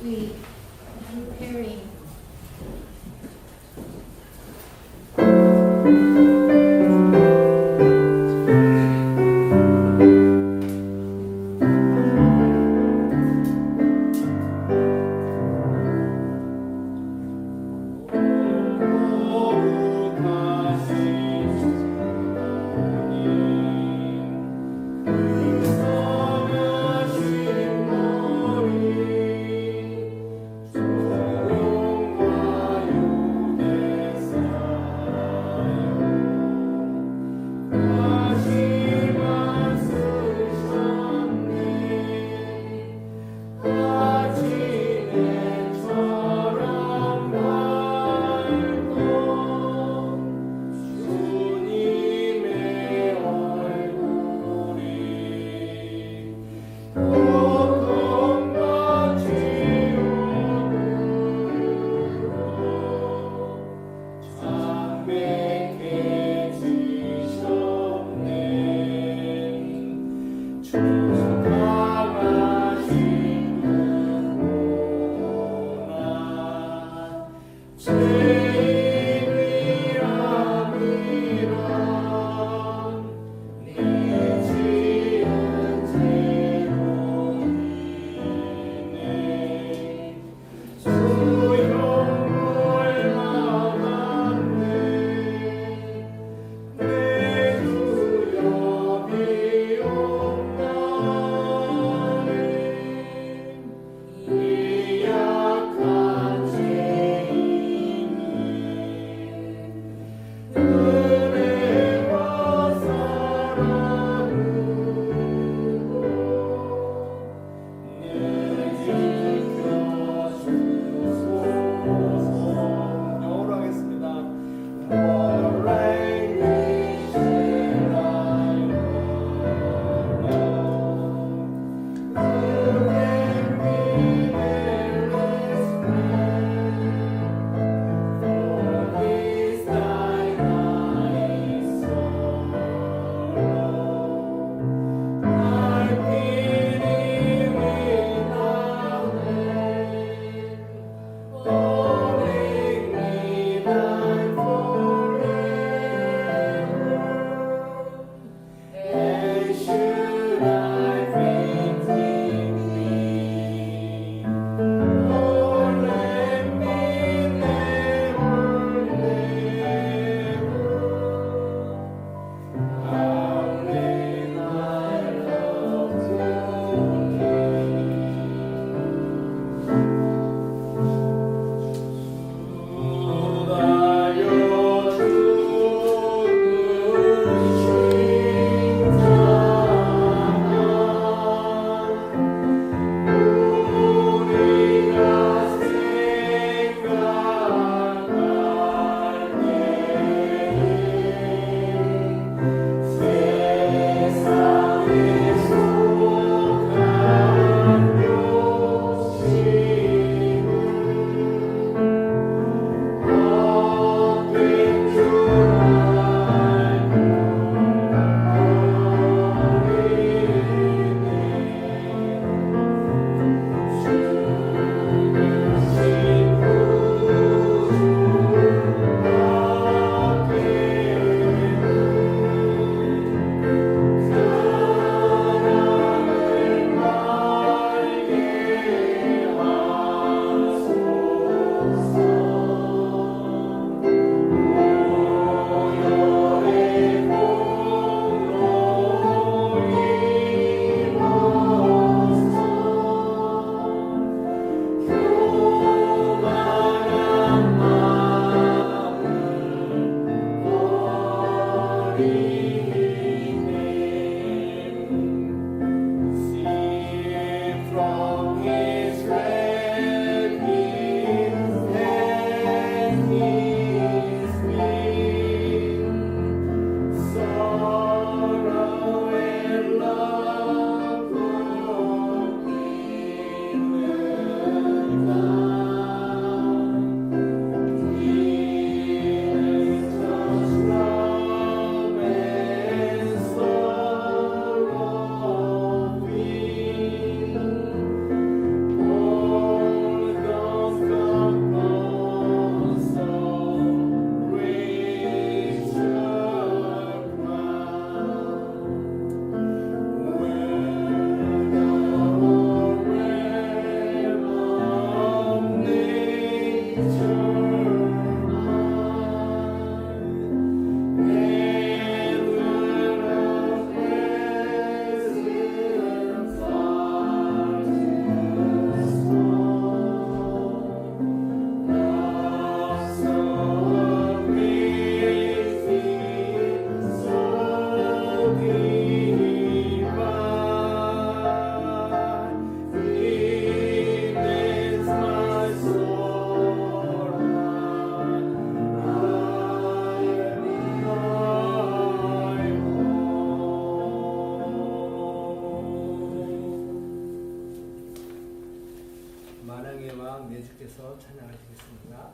we preparing. 오 만왕의 왕 예수께서 찬양하시겠습니다.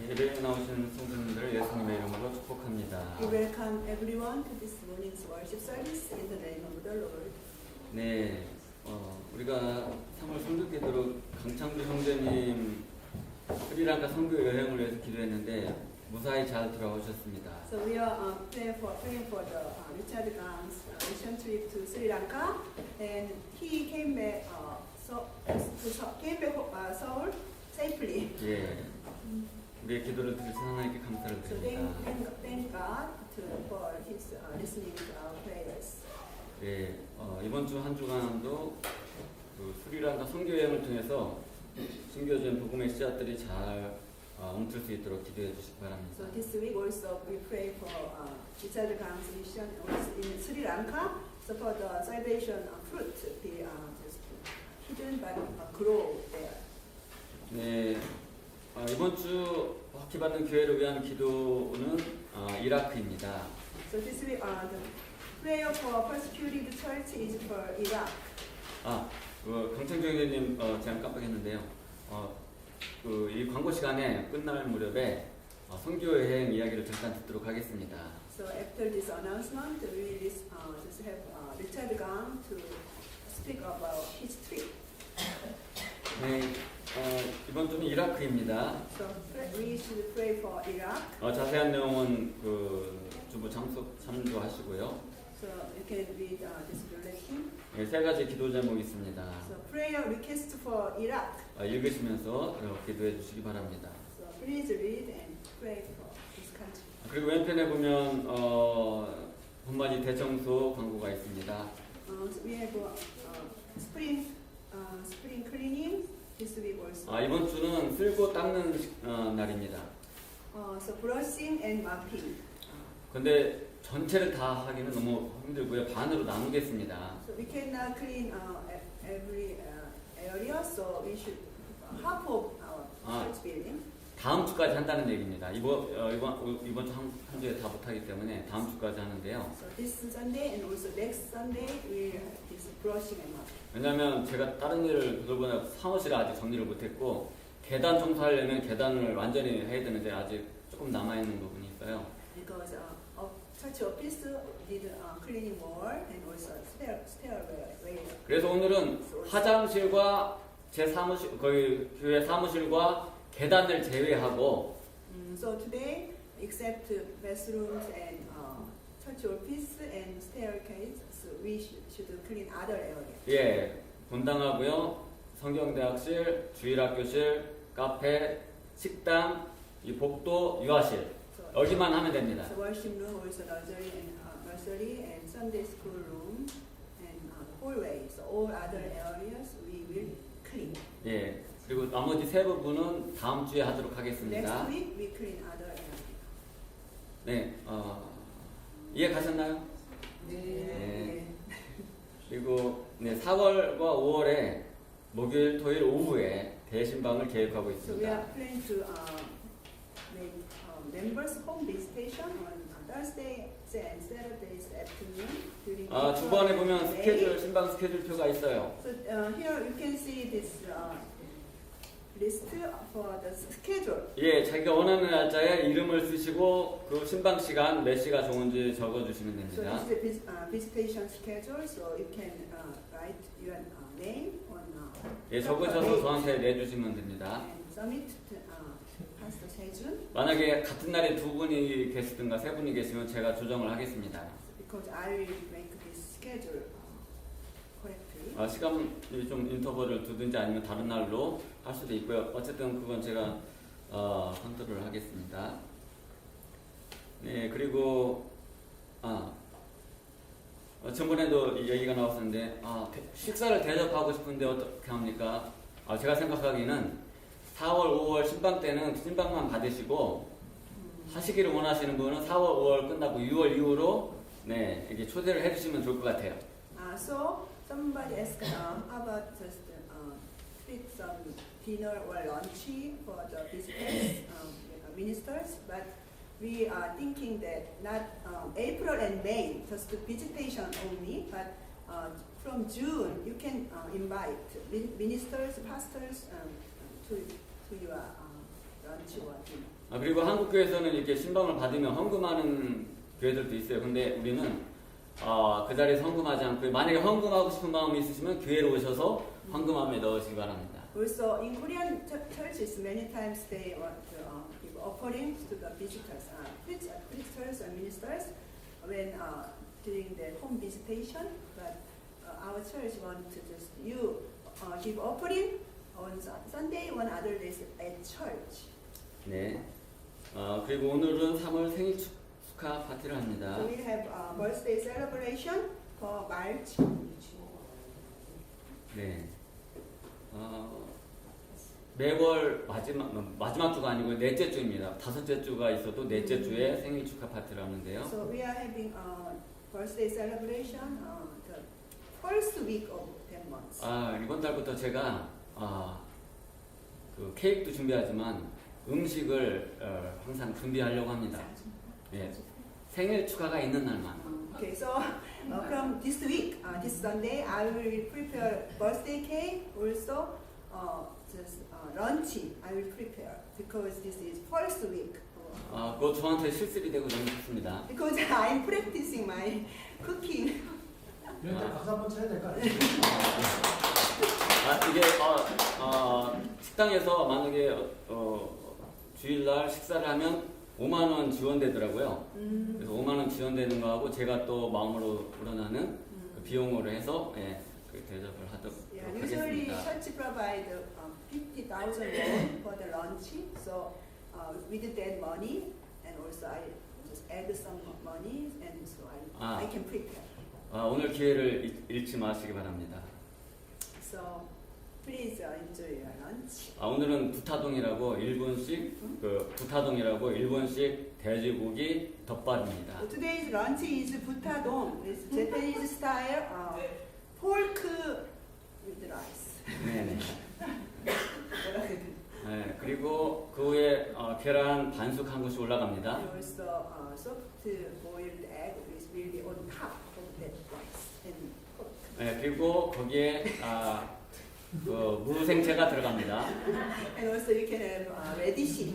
예배에 나오시는 성도님들을 예수님의 이름으로 축복합니다. We welcome everyone to this morning's worship service in the name of the Lord. 네, 우리가 3월 성교기도로 강창주 형제님 스리랑카 선교 여행을 위해서 기도했는데 무사히 잘 돌아오셨습니다. So we are praying for the Richard Gang's mission trip to Sri Lanka, and he came back Seoul safely. 예, 우리의 기도를 들으신 하나님께 감사를 So 드립니다. thank God for his listening to our prayers. 예, 이번 주 한 주간도 그 스리랑카 선교 여행을 통해서 숨겨진 복음의 씨앗들이 잘 엉틀 수 있도록 기도해 주시기 바랍니다. So this week also we pray for Richard Gang's mission in Sri Lanka, so for the salvation fruit be just hidden but grow there. 네, 이번 주 박해받는 교회를 위한 기도는 이라크입니다. So this week the prayer for persecuted church is for Iraq. 강창정 의원님 제가 깜빡했는데요. 이 광고 시간에 끝날 무렵에 선교 여행 이야기를 잠깐 듣도록 하겠습니다. So after this announcement, we will just have Richard Gang to speak about his trip. 네, 이번 주는 이라크입니다. So we should pray for Iraq. 자세한 내용은 그 주보 참조하시고요. So you can read this bulletin. 세 가지 기도 제목이 있습니다. So prayer request for Iraq. 읽으시면서 기도해 주시기 바랍니다. So please read and pray for this country. 그리고 왼편에 보면 봄맞이 대청소 광고가 있습니다. So we have spring cleaning this week also. 이번 주는 쓸고 닦는 날입니다. So brushing and mopping. 근데 전체를 다 하기는 너무 힘들고요. 반으로 나누겠습니다. So we cannot clean every area. So we should half of our church building. 다음 주까지 한다는 얘기입니다. 이번 주 한 주에 다 못하기 때문에 다음 주까지 하는데요. So this Sunday and also next Sunday we have this brushing and mopping. 왜냐하면 제가 다른 일을 그들보다 사무실을 아직 정리를 못했고 계단 청소하려면 계단을 완전히 해야 되는데 아직 조금 남아있는 부분이 있어요. Because church office did cleaning wall and also stairway. 그래서 오늘은 화장실과 제 사무실 거의 교회 사무실과 계단을 제외하고 So today, except bathrooms and church office and staircase, so we should clean other areas. 분당하고요. 성경대학실, 주일학교실, 카페, 식당, 이 복도, 유아실 So, 여기만 하면 됩니다. so worship room, also nursery and Sunday school room and hallway. So all other areas we will clean. 그리고 나머지 세 부분은 다음 주에 하도록 하겠습니다. Next week we clean other areas. 이해 가셨나요? 네. 그리고 4월과 5월에 목요일, 토요일 오후에 대신방을 계획하고 So we 있습니다. are planning to make members home visitation on Thursday and Saturdays afternoon during. 주번에 보면 May. 스케줄 신방 스케줄표가 있어요. So here you can see this list for the schedule. 자기가 원하는 날짜에 이름을 쓰시고 그 신방 시간 몇 시가 좋은지 적어주시면 So 됩니다. this is the visitation schedule. So you can write your name on. 적으셔서 저한테 내주시면 됩니다. And submit to Pastor 세준. 만약에 같은 날에 두 분이 계시든가 세 분이 계시면 제가 조정을 하겠습니다. Because I will make this schedule correctly. 시간이 좀 인터벌을 두든지 아니면 다른 날로 할 수도 있고요. 어쨌든 그건 제가 컨트롤을 하겠습니다. 그리고 전번에도 얘기가 나왔었는데 식사를 대접하고 싶은데 어떻게 합니까? 제가 생각하기에는 4월, 5월 신방 때는 신방만 받으시고 하시기를 원하시는 분은 4월, 5월 끝나고 6월 이후로 이렇게 초대를 해주시면 좋을 것 같아요. So somebody asked about just treat some dinner or lunch for the visitors, ministers, but we are thinking that not April and May, just visitation only, but from June you can invite ministers, pastors to your lunch or dinner. 그리고 한국 교회에서는 이렇게 신방을 받으면 헌금하는 교회들도 있어요. 근데 우리는 그 자리에 헌금하지 않고 만약에 헌금하고 싶은 마음이 있으시면 교회로 오셔서 헌금함에 넣으시기 바랍니다. Also, in Korean churches, many times they want to give offerings to the visitors, preachers and ministers when during the home visitation. But our church want to just give offering on Sunday, on other days at church. 그리고 오늘은 3월 생일 축하 파티를 합니다. So we have a birthday celebration for March. 매월 마지막 주가 아니고 넷째 주입니다. 다섯째 주가 있어도 넷째 주에 생일 축하 파티를 하는데요. So we are having a birthday celebration the first week of that month. 이번 달부터 제가 그 케이크도 준비하지만 음식을 항상 준비하려고 합니다. 생일 축하가 있는 날만. Okay, so from this week, this Sunday, I will prepare birthday cake. Also, just lunch I will prepare because this is first week. 그거 저한테 실습이 되고 너무 좋습니다. Because I'm practicing my cooking. 이럴 때 박수 한번 쳐야 될 것 같아요. 이게 식당에서 만약에 주일날 식사를 하면 5만 원 지원되더라고요. 그래서 5만 원 지원되는 거하고 제가 또 마음으로 우러나는 그 비용으로 해서 그 대접을 하도록 Yeah, usually 하겠습니다. church provide 50,000 won for the lunch. So with that money, and also I just add some money, and so I can prepare. 오늘 기회를 잃지 마시기 바랍니다. So please enjoy your lunch. 오늘은 부타동이라고 일본식 부타동이라고 일본식 돼지고기 덮밥입니다. Today's lunch is butadong. It's Japanese style pork with rice. 네네. 네, 그리고 그 후에 계란 반숙 한 것이 올라갑니다. And also soft boiled egg will be on top of that rice and pork. 네, 그리고 거기에 그 무생채가 들어갑니다. And also you can have radish,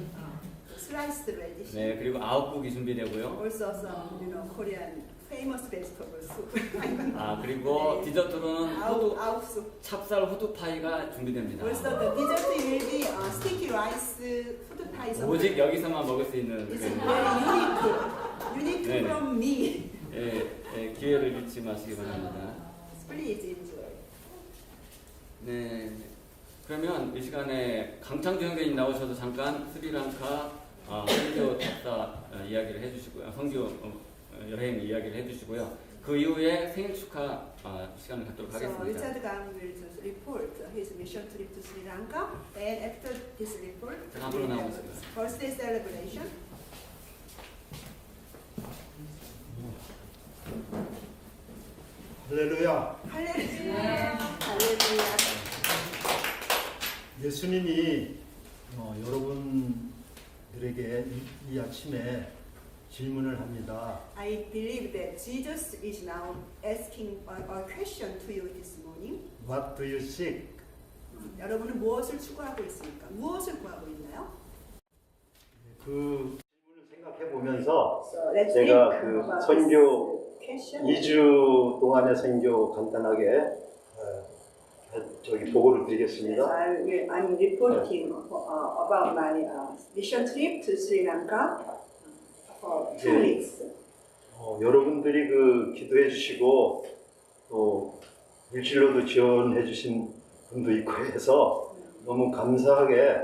sliced radish. 네, 그리고 아욱국이 준비되고요. Also some Korean famous vegetable soup. 그리고 디저트로는 Auk soup. 찹쌀 호두파이가 준비됩니다. Also the dessert will be sticky rice food pie. 오직 여기서만 먹을 수 있는 It's 그, very unique 네네. from me. 기회를 잃지 마시기 바랍니다. Please enjoy. 네, 그러면 이 시간에 강창주 형제님 나오셔서 잠깐 스리랑카 선교 답사 이야기를 해주시고요. 선교 여행 이야기를 해주시고요. 그 이후에 생일 축하 시간을 갖도록 So 하겠습니다. Richard Gang will just report his mission trip to Sri Lanka, and after this report, 앞으로 we'll have 나오겠습니다. a birthday celebration. 할렐루야. 할렐루야. 할렐루야. 예수님이 여러분들에게 이 아침에 질문을 합니다. I believe that Jesus is now asking a question to you this morning. What do you seek? 여러분은 무엇을 추구하고 있습니까? 무엇을 구하고 있나요? 그 질문을 생각해 보면서 So let's 제가 think 그 about 선교 this question. 2주 동안의 선교 간단하게 보고를 드리겠습니다. I'm reporting about my mission trip to Sri Lanka for 2 weeks. 여러분들이 그 기도해 주시고 또 물질로도 지원해 주신 분도 있고 해서 너무 감사하게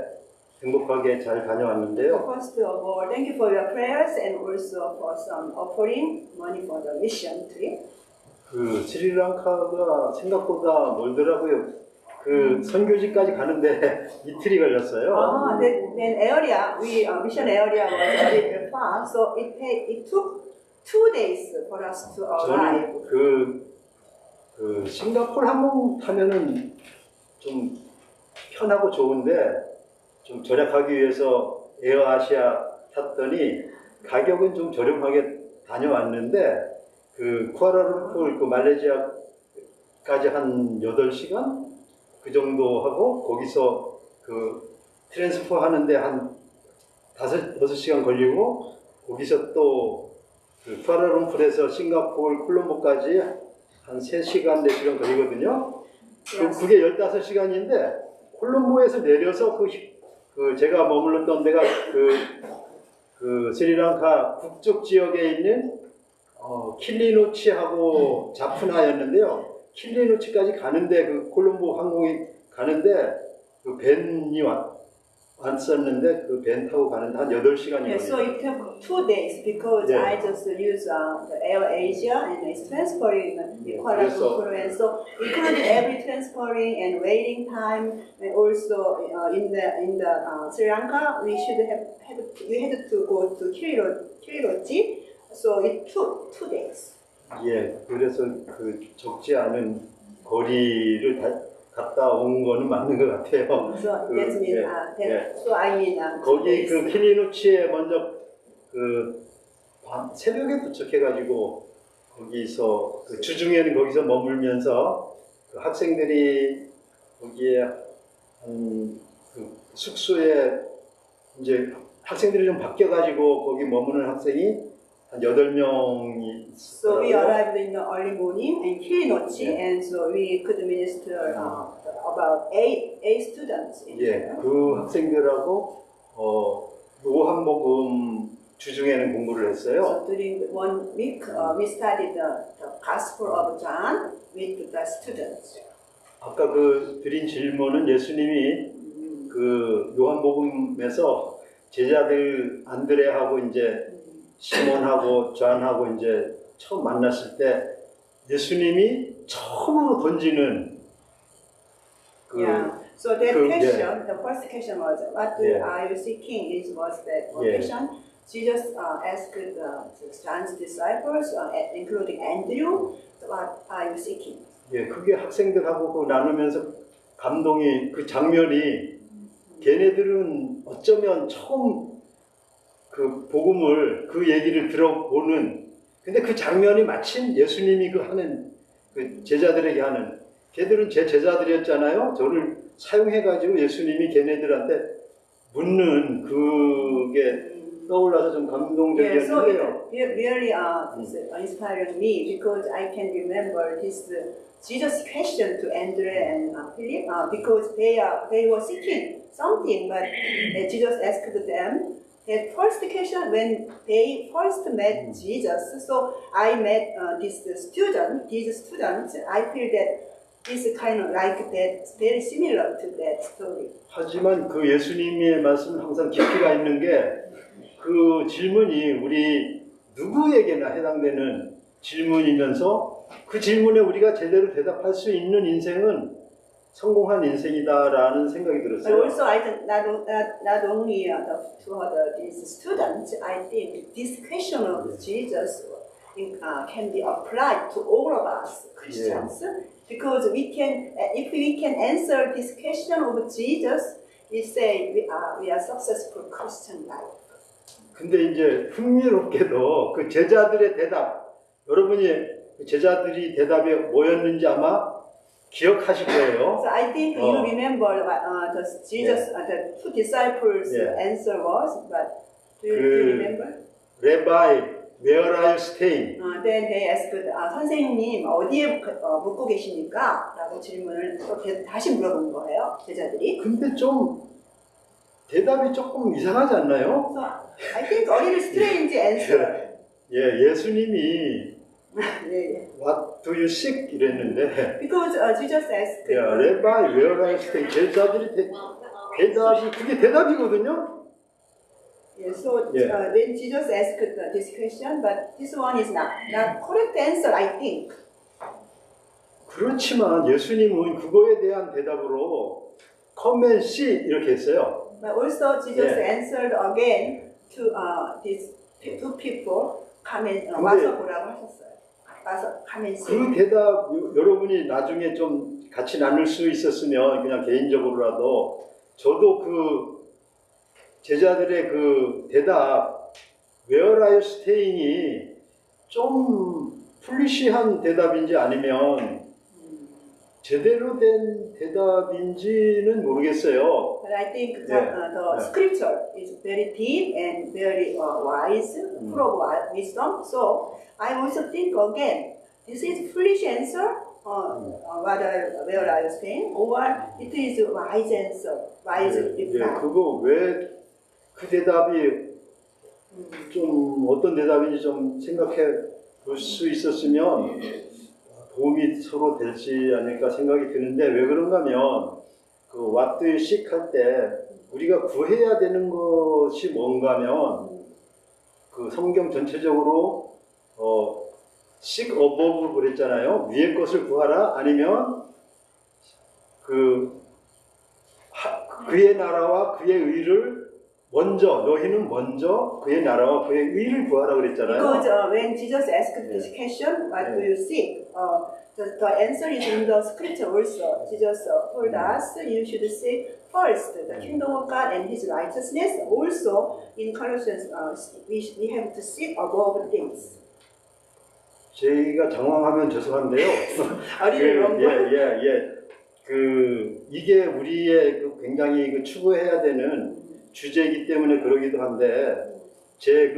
행복하게 잘 다녀왔는데요. First of all, thank you for your prayers and also for some offering money for the mission trip. 그 스리랑카가 생각보다 멀더라고요. 그 선교지까지 가는데 이틀이 걸렸어요. That area, mission area was a little far, so it took 2 days for us to arrive. 저는 그 싱가포르 항공 타면은 좀 편하고 좋은데 좀 절약하기 위해서 에어아시아 탔더니 가격은 좀 저렴하게 다녀왔는데 그 쿠알라룸푸르 그 말레이시아까지 한 8시간 그 정도 하고 거기서 그 트랜스퍼 하는데 한 5시간 걸리고 거기서 또 그 쿠알라룸푸르에서 싱가포르 콜롬보까지 한 3시간, 4시간 걸리거든요. 그게 15시간인데 콜롬보에서 내려서 그 제가 머물렀던 데가 그 스리랑카 북쪽 지역에 있는 킬리노치하고 자푸나였는데요. 킬리노치까지 가는데 그 콜롬보 항공이 가는데 그 밴이 왔었는데 그 밴 타고 가는데 한 8시간이 Yeah, so 걸려요. it took 2 days because Yeah. I just used the Air Asia and it's transferring in Kuala 그래서- Lumpur, and so including every transferring and waiting time, and also in the Sri Lanka we had to go to Kirirochi, so it took 2 days. 예, 그래서 그 적지 않은 거리를 갔다 온 거는 맞는 것 같아요. So that means yeah. so I mean 2 거기 days. 그 킬리노치에 먼저 그 새벽에 도착해가지고 거기서 그 주중에는 거기서 머물면서 그 학생들이 거기에 그 숙소에 이제 학생들이 좀 바뀌어가지고 거기 머무는 학생이 한 8명이 So we 있더라고요. arrived in the early morning in Kilinochi, Yeah. and so we could minister about eight students in 예, there. 그 학생들하고 요한복음 주중에는 공부를 했어요. So during the 1 week, we studied the Gospel of John with the students. 아까 그 드린 질문은 예수님이 그 요한복음에서 제자들 안드레하고 이제 시몬하고 존하고 이제 처음 만났을 때 예수님이 처음으로 던지는 그 Yeah. So that 그, question, the first question was, what Yeah. are you seeking? This was the Yeah. question. Jesus asked John's disciples, including Andrew, what are you seeking? 예, 그게 학생들하고 그 나누면서 감동이 그 장면이 걔네들은 어쩌면 처음 그 복음을 그 얘기를 들어보는 근데 그 장면이 마침 예수님이 그 하는 그 제자들에게 하는 걔들은 제 제자들이었잖아요. 저를 사용해가지고 예수님이 걔네들한테 묻는 그게 떠올라서 좀 Yeah, so 감동적이었는데요. it really inspired me because I can remember this Jesus' question to Andrew and Philip because they were seeking something, but Jesus asked them that first question when they first met Jesus. So I met these students. I feel that it's kind of like that, very similar to that story. 하지만 그 예수님의 말씀은 항상 깊이가 있는 게 그 질문이 우리 누구에게나 해당되는 질문이면서 그 질문에 우리가 제대로 대답할 수 있는 인생은 성공한 인생이다라는 생각이 But 들었어요. also, I think not only these students, I think this question of Jesus can be applied to all of us Christians, because we can, if we can answer this question of Jesus, we say we are successful Christian life. 근데 이제 흥미롭게도 그 제자들의 대답, 여러분이 그 제자들이 대답이 뭐였는지 아마 기억하실 거예요. So I think you remember what the two disciples' answer was, but do you remember? Rabbi, where are you staying? Then they asked, 선생님 어디에 묵고 계십니까? 라고 질문을 또 다시 물어본 거예요, 제자들이. 근데 좀 대답이 조금 이상하지 않나요? So I think a little strange answer. 예, 예수님이 네. What do you seek? 이랬는데 Because Jesus asked, 야, Rabbi, where are you staying? 제자들이 대답이 그게 대답이거든요. yeah, so Yeah. when Jesus asked this question, but this one is not correct answer, I think. 그렇지만 예수님은 그거에 대한 대답으로 Come and see 이렇게 했어요. But also Jesus Yeah. answered again to these two people, come and 근데- 와서 보라고 하셨어요. 와서 come and see. 그 대답 여러분이 나중에 좀 같이 나눌 수 있었으면 그냥 개인적으로라도 저도 그 제자들의 그 대답 Where are you staying이 좀 플리시한 대답인지 아니면 제대로 된 대답인지는 모르겠어요. But I think the Yeah. scripture is very deep and very wise, full of wisdom. So I also think again, this is foolish answer, where are you staying, or it is wise answer, wise reply. 그거 왜 그 대답이 좀 어떤 대답인지 좀 생각해 볼 수 있었으면 도움이 서로 되지 않을까 생각이 드는데 왜 그런가 하면 그 What do you seek 할 때 우리가 구해야 되는 것이 뭔가 하면 그 성경 전체적으로 seek above 그랬잖아요. 위의 것을 구하라 아니면 그의 나라와 그의 의를 먼저 너희는 먼저 그의 나라와 그의 의를 구하라 그랬잖아요. Because when Jesus asked this question, what do you seek? The answer is in the scripture also. Jesus told us you should seek first the kingdom of God and His righteousness. Also in Colossians, we have to seek above things. 제가 장황하면 죄송한데요. 이게 우리의 굉장히 추구해야 되는 주제이기 때문에 그러기도 한데 제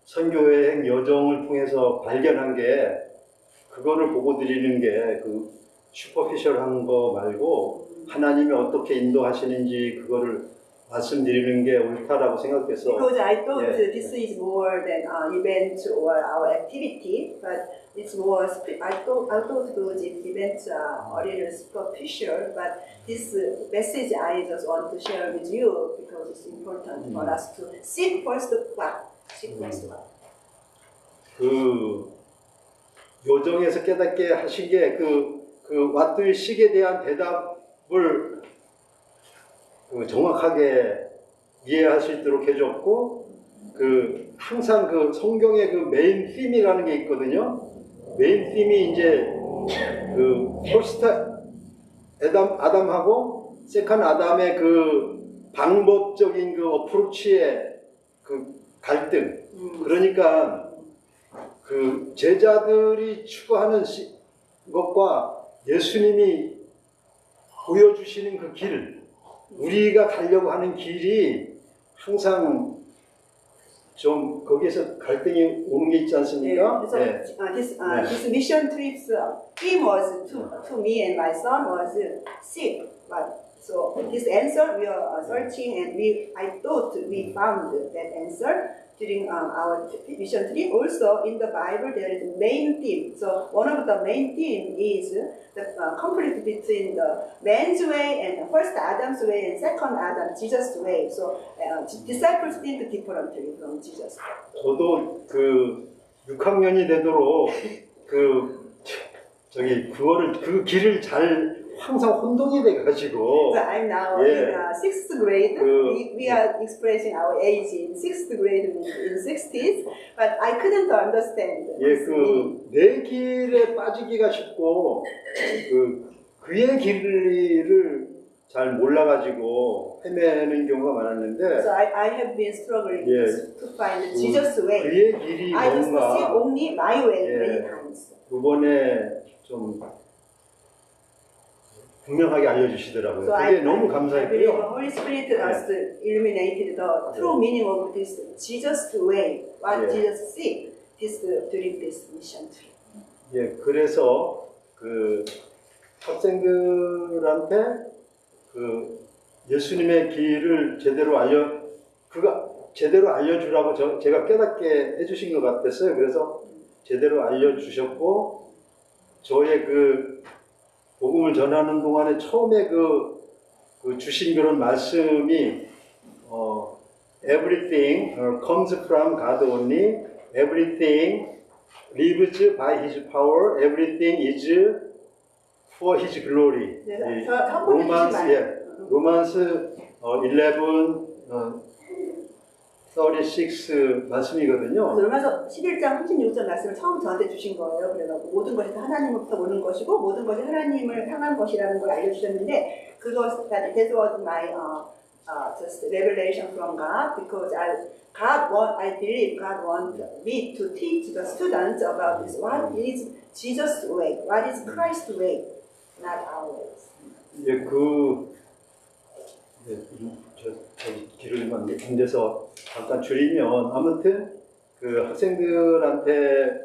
선교여행 여정을 통해서 발견한 게 그거를 보고 드리는 게 그 슈퍼피셜한 거 말고 하나님이 어떻게 인도하시는지 그거를 말씀드리는 게 옳다라고 생각해서 Because I thought Yeah. this is more than an event or our activity, but it's more. I thought those events are a little superficial, but this message I just want to share with you because it's important for us to seek first God. Seek first God. 그 요정에서 깨닫게 하신 게 그 What do you seek에 대한 대답을 그 정확하게 이해할 수 있도록 해줬고 그 항상 그 성경의 그 메인 팀이라는 게 있거든요. 메인 팀이 이제 그 퍼스트 아담하고 세컨 아담의 그 방법적인 그 어프로치의 그 갈등. 그러니까 그 제자들이 추구하는 것과 예수님이 보여주시는 그 길, 우리가 가려고 하는 길이 항상 좀 거기에서 갈등이 오는 게 있지 않습니까? So this mission trip's theme was to me and my son was seek. But so this answer we are searching and I thought we found that answer during our mission trip. Also in the Bible there is a main theme. So one of the main theme is the conflict between the man's way and first Adam's way and second Adam, Jesus' way. So disciples think differently from Jesus. 저도 그 6학년이 되도록 그 길을 잘 항상 혼동이 돼가지고 So I'm now Yeah. in 6th grade. We are expressing our age in 6th grade in 60s, but I couldn't understand. this meaning. 내 길에 빠지기가 쉽고 그의 길을 잘 몰라가지고 헤매는 경우가 많았는데 So I have been struggling Yeah. to find Jesus' way. 그의 길이 I just see 뭔가 only my way Yeah. many times. 이번에 좀 분명하게 알려주시더라고요. So 그게 너무 I believe the 감사했고요. Holy Spirit has illuminated the true meaning of this Jesus' way, what Yeah. Jesus said during this mission trip. 예, 그래서 그 학생들한테 그 예수님의 길을 제대로 알려주라고 제가 깨닫게 해주신 것 같았어요. 그래서 제대로 알려주셨고 저의 그 복음을 전하는 동안에 처음에 그 주신 그런 말씀이 everything comes from God only, everything lives by His power, everything is for His glory. 네, 첫 번째 주신 로만스 36 말씀이거든요. 로마서 11장 36절 말씀을 처음 저한테 주신 거예요. 그래서 모든 것이 다 하나님으로부터 오는 것이고 모든 것이 하나님을 향한 것이라는 걸 알려주셨는데 그것 that was my just revelation from God because I believe God wants me to teach the students about this. What is Jesus' way? What is Christ's way? Not our ways. 예, 저 길을 만들어서 잠깐 줄이면 아무튼 그 학생들한테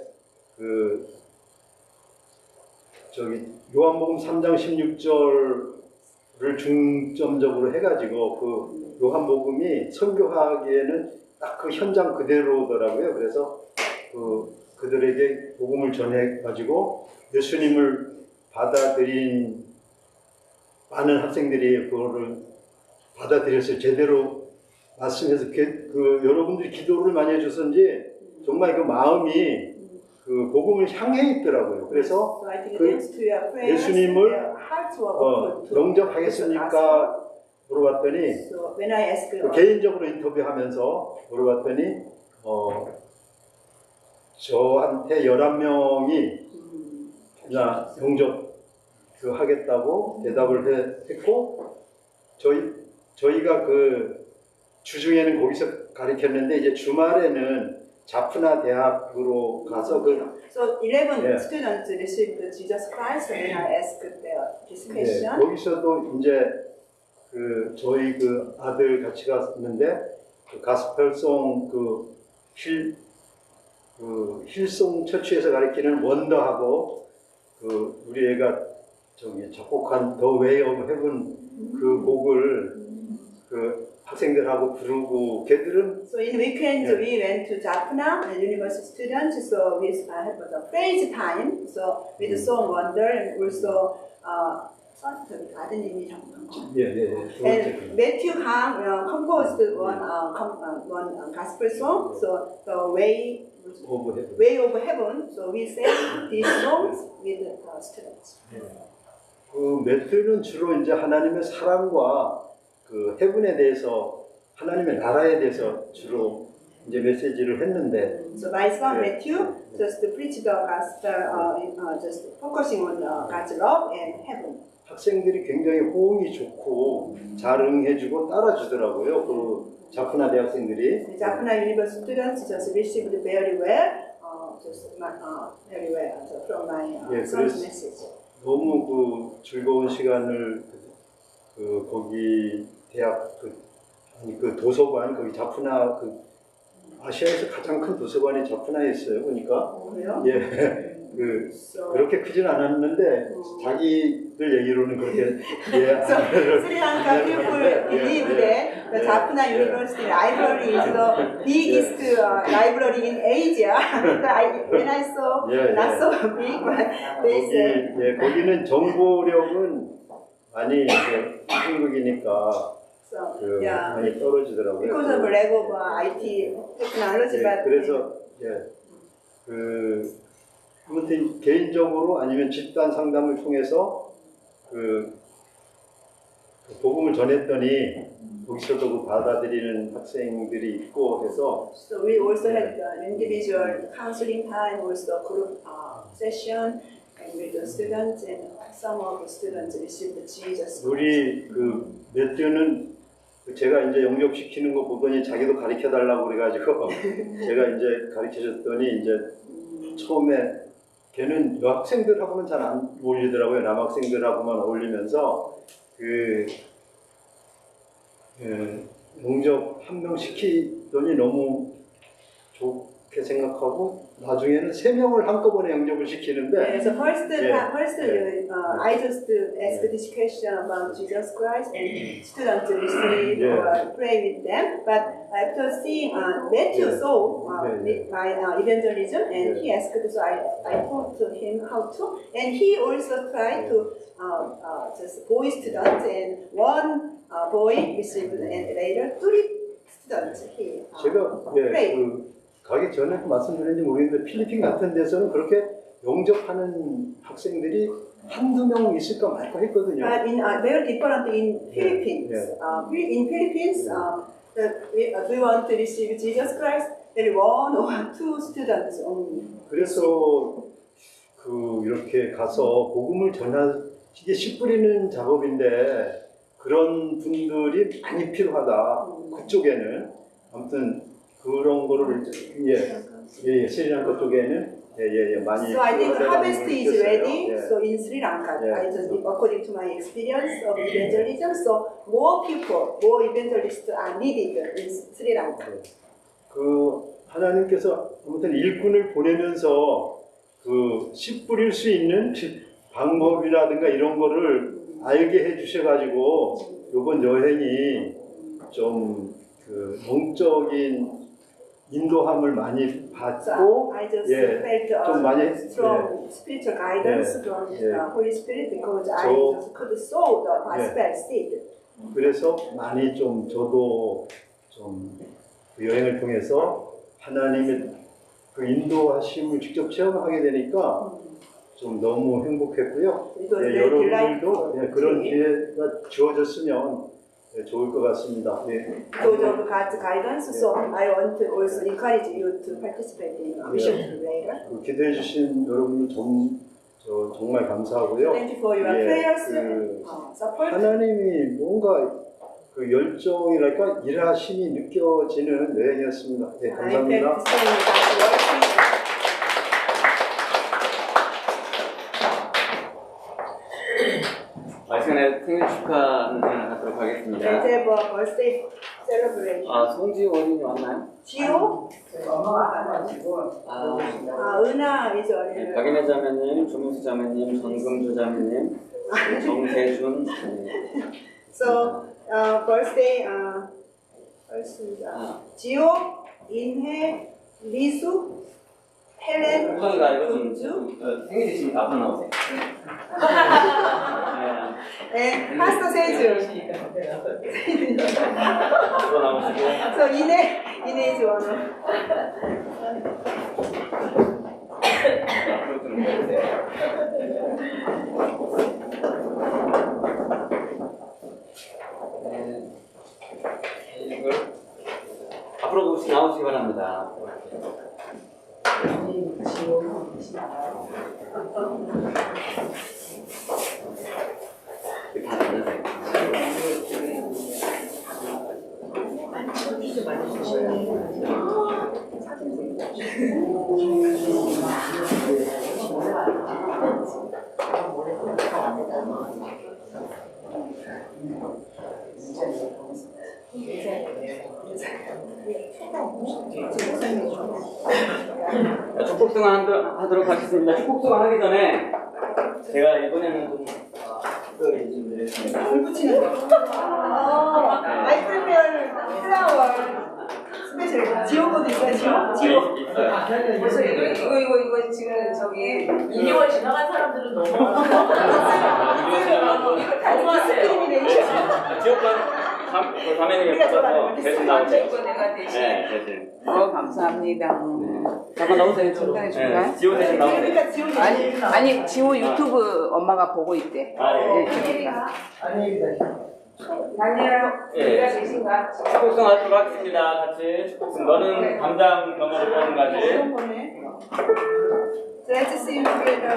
요한복음 3장 16절을 중점적으로 해가지고 그 요한복음이 선교하기에는 딱 그 현장 그대로더라고요. 그래서 그들에게 복음을 전해가지고 예수님을 받아들인 많은 학생들이 그거를 받아들여서 제대로 말씀해서 여러분들이 기도를 많이 해줬는지 정말 그 마음이 그 복음을 향해 있더라고요. 그래서 So I think thanks to your prayers, 예수님을 their hearts were open to 영접하겠습니까? 물어봤더니 So when I asked 개인적으로 인터뷰하면서 물어봤더니 저한테 11명이 나 영접 하겠다고 대답을 했고 저희가 주중에는 거기서 가르쳤는데 이제 주말에는 자프나 대학으로 가서 So 11 Yeah. students received Jesus Christ when I asked this question. 거기서도 이제 저희 아들 같이 갔는데 가스펠송 그 힐송 처치에서 가리키는 원더하고 그 우리 애가 저기 작곡한 더 웨이 오브 헤븐 그 곡을 그 학생들하고 부르고 걔들은 So in weekend Yeah. we went to Jaffna, a university student. So we have the praise time. So with the song Wonder and also 아드님이 정말. 예예예 And Matthew Hang composed one gospel song. So the way 오브 헤븐. Way of Heaven. So we sang these songs with the students. 그 매튜는 주로 이제 하나님의 사랑과 그 헤븐에 대해서 하나님의 나라에 대해서 주로 이제 메시지를 했는데 So my son Yeah. Matthew just preached the gospel, just focusing on God's love and heaven. 학생들이 굉장히 호응이 좋고 잘 응해주고 따라주더라고요. 그 자프나 대학생들이. The Japanese university students just received very well, very well from my Yes, son's yes. message. 너무 그 즐거운 시간을 그 거기 대학 그 도서관 거기 자프나 그 아시아에서 가장 큰 도서관이 자프나에 있어요. 보니까 그래요? 예. 그 So, 그렇게 크진 않았는데 자기들 얘기로는 그렇게 예. Sri Lanka people believe that the Jaffna University library is the biggest library in Asia. When I saw, Yeah, not yeah. so big, but they said. 거기 예, 거기는 정보력은 많이 이제 한국이니까 So, 그 yeah, 많이 떨어지더라고요. because of lack of IT technology, 예, but 그래서 그 아무튼 개인적으로 아니면 집단 상담을 통해서 그 복음을 전했더니 거기서도 그 받아들이는 학생들이 있고 해서 so we also had individual counseling time, also group session, and with the students, and some of the students received Jesus. 우리 그 매튜는 제가 이제 영접시키는 거 보더니 자기도 가르쳐 달라고 그래가지고 제가 이제 가르쳐 줬더니 이제 처음에 걔는 여학생들하고는 잘 안 어울리더라고요. 남학생들하고만 어울리면서 그 영접 한 명 시키더니 너무 좋게 생각하고 나중에는 3명을 한꺼번에 영접을 시키는데 Yeah, so first, Yeah. I just asked this question about Jesus Christ, and students receive Yeah. or pray with them. But after seeing Matthew Yeah. saw Yeah. my evangelism, and Yeah. he asked, so I taught to him how to, and he also tried to just boy students, and one boy received, and later 3 students he 제가 prayed. 그 가기 전에 말씀드렸는지 모르겠는데 필리핀 같은 데서는 그렇게 영접하는 학생들이 한두 명 있을까 말까 했거든요. But in very different in Philippines. Yeah. In Philippines, we want to receive Jesus Christ. There are 1 or 2 students only. 그래서 그 이렇게 가서 복음을 이게 씨 뿌리는 작업인데 그런 분들이 많이 필요하다. 그쪽에는 아무튼 그런 거를 스리랑카 쪽에는 많이 So I think the 필요하다고 harvest is 느꼈어요. ready. 예. So in Sri Lanka, Yeah. I just according to my experience of evangelism, so more people, more evangelists are needed in Sri Lanka. 그 하나님께서 아무튼 일꾼을 보내면서 그 씨 뿌릴 수 있는 방법이라든가 이런 거를 알게 해주셔가지고 이번 여행이 좀 그 영적인 인도함을 많이 So 받고 I just 예, felt 좀 많이 strong spiritual guidance Yeah. from Yeah. Holy Spirit because I So- just could sow the gospel seed. 그래서 많이 좀 저도 좀 그 여행을 통해서 하나님의 그 인도하심을 직접 체험하게 되니까 좀 너무 행복했고요. It was 예, very 여러분들도 delightful. 그런 기회가 주어졌으면 좋을 것 같습니다. 네. Because of God's guidance, so I want to also encourage you to participate in mission trip later. 그 기도해 주신 여러분들 정말 감사하고요. Thank you for your 예, prayers, 그 support. 하나님이 뭔가 그 열정이랄까 일하심이 느껴지는 여행이었습니다. 네, I 감사합니다. felt strong God's work. 이 시간에 생일 축하는 하도록 하겠습니다. Let's have a birthday celebration. 송지 원인이 왔나요? 지호? 엄마가 가가지고 은하이죠. 네, 박인혜 자매님, 조민수 자매님, 전금주 자매님, 정세준. So birthday 지호, 인혜, 리수, 헬렌, 우선이가 이거 좀 금주. 생일이 지금 앞으로 나오세요. 네, 파스터 세주. 앞으로 나오시고. So 인혜 좋아요. 앞으로 좀 해주세요. 이걸 앞으로 혹시 나오시기 바랍니다. 이렇게 다 나누세요. 축복승화 하도록 하겠습니다. 축복승화 하기 전에 제가 이번에는 좀 특별히 좀 드렸습니다. 불 붙이는 거. I prepare flower 스페셜. 지호 것도 있어요, 지호? 있어요. 벌써 이거 지금 저기 2개월 지나간 사람들은 너무 디스크리미네이션. 지옥반 자매님이 받아서 대신 나오세요. 이거 내가 대신. 네, 대신. 감사합니다. 잠깐 나오세요. 중간에 줄까요? 네, 지호 대신 나오세요. 그러니까 지호 아니 지호 유튜브 엄마가 보고 있대. 아, 예. 다니엘, 예. 우리가 계신가? 축복승 하도록 하겠습니다. 같이 축복승. 너는 감장 경험을 하는 가지. Let's sing together.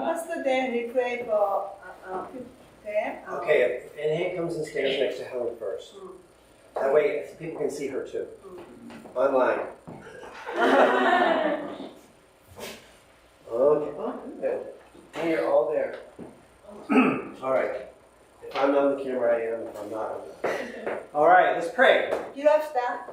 Pastor Dan will pray for them. Okay, and Hank comes and stands next to Helen first. That way people can see her too. Online. Okay. Good. And you're all there. All right. If I'm on the camera, I am. If I'm not, I'm not. All right, let's pray. 기도합시다.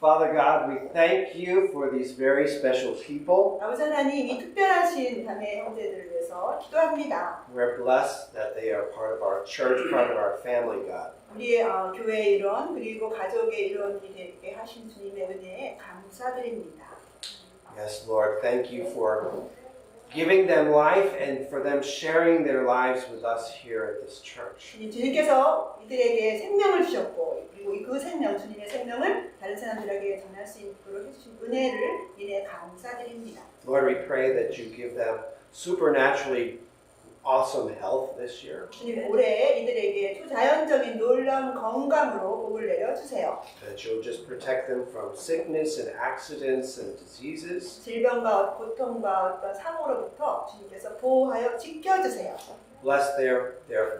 Father God, we thank you for these very special people. 아버지 하나님, 이 특별하신 자매 형제들을 위해서 기도합니다. We're blessed that they are part of our church, part of our family, God. 우리의 교회의 일원 그리고 가족의 일원이 되게 하신 주님의 은혜에 감사드립니다. Yes, Lord, thank you for giving them life and for them sharing their lives with us here at this church. 주님께서 이들에게 생명을 주셨고 그리고 그 생명, 주님의 생명을 다른 사람들에게 전할 수 있도록 해주신 은혜를 인해 감사드립니다. Lord, we pray that you give them supernaturally awesome health this year. 주님 올해 이들에게 초자연적인 놀라운 건강으로 복을 내려주세요. 주세요. that you'll just protect them from sickness and accidents and diseases. 질병과 고통과 어떤 사고로부터 주님께서 보호하여 지켜주세요. Bless their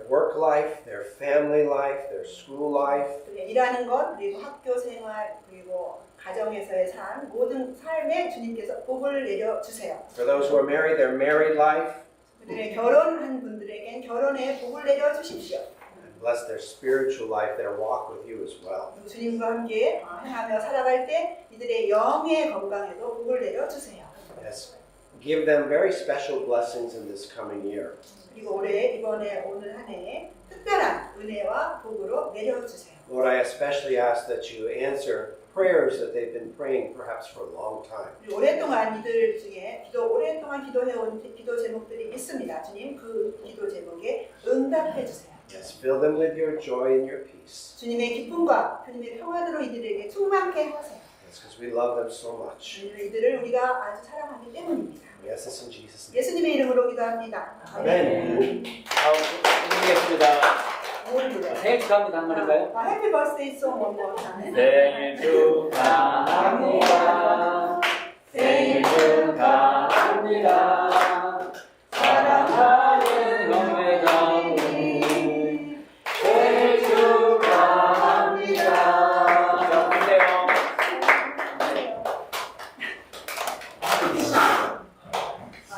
work life, their family life, their school life. 그리고 일하는 것, 그리고 학교 생활, 그리고 가정에서의 삶, 모든 삶에 주님께서 복을 내려주세요. For those who are married, their married life. 그들의 결혼한 분들에겐 결혼에 복을 내려주십시오. And bless their spiritual life, their walk with you as well. 그리고 주님과 함께 행하며 살아갈 때 이들의 영의 건강에도 복을 내려주세요. Yes. Give them very special blessings in this coming year. 그리고 올해 이번에 오늘 한 해에 특별한 은혜와 복으로 내려주세요. Lord, I especially ask that you answer prayers that they've been praying perhaps for a long time. 그리고 오랫동안 이들 중에 오랫동안 기도해온 기도 제목들이 있습니다. 주님 그 기도 제목에 응답해 주세요. Yes, fill them with your joy and your peace. 주님의 기쁨과 주님의 평안으로 이들에게 충만케 하세요. Yes, because we love them so much. 왜냐하면 이들을 우리가 아주 사랑하기 때문입니다. We ask this in Jesus' name. 예수님의 이름으로 기도합니다. 아멘. 드리겠습니다. 생일 축하합니다. 한 번인가요? 해피 버스데이 송 원more time. 생일 축하합니다. 생일 축하합니다. 사랑하는 영회장님 생일 축하합니다. 자, 보세요.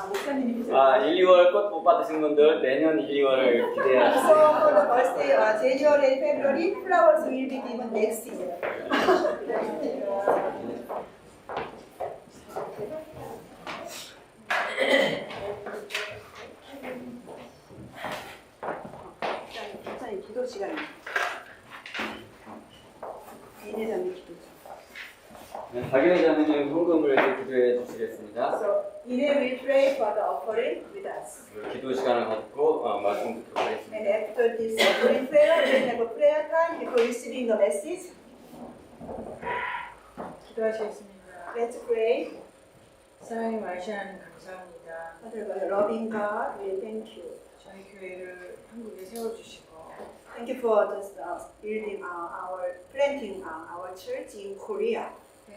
목사님이 1, 2월 꽃 못 받으신 분들 내년 1, 2월을 기대해야 So for the birthday, January and February, flowers will be given next year. 목사님 기도 시간입니다. 이내자매 기도 시간. 박연회장님 헌금을 기도해 주시겠습니다. So Ine will pray for the offering with us. 기도 시간을 갖고 말씀 듣도록 하겠습니다. And after this offering prayer, we will have a prayer time before receiving the message. 기도하시겠습니다. Let's pray. 사랑의 말씀하는 감사합니다. Father God, loving God, we thank you. 저희 교회를 한국에 세워주시고 Thank you for just building planting our church in Korea.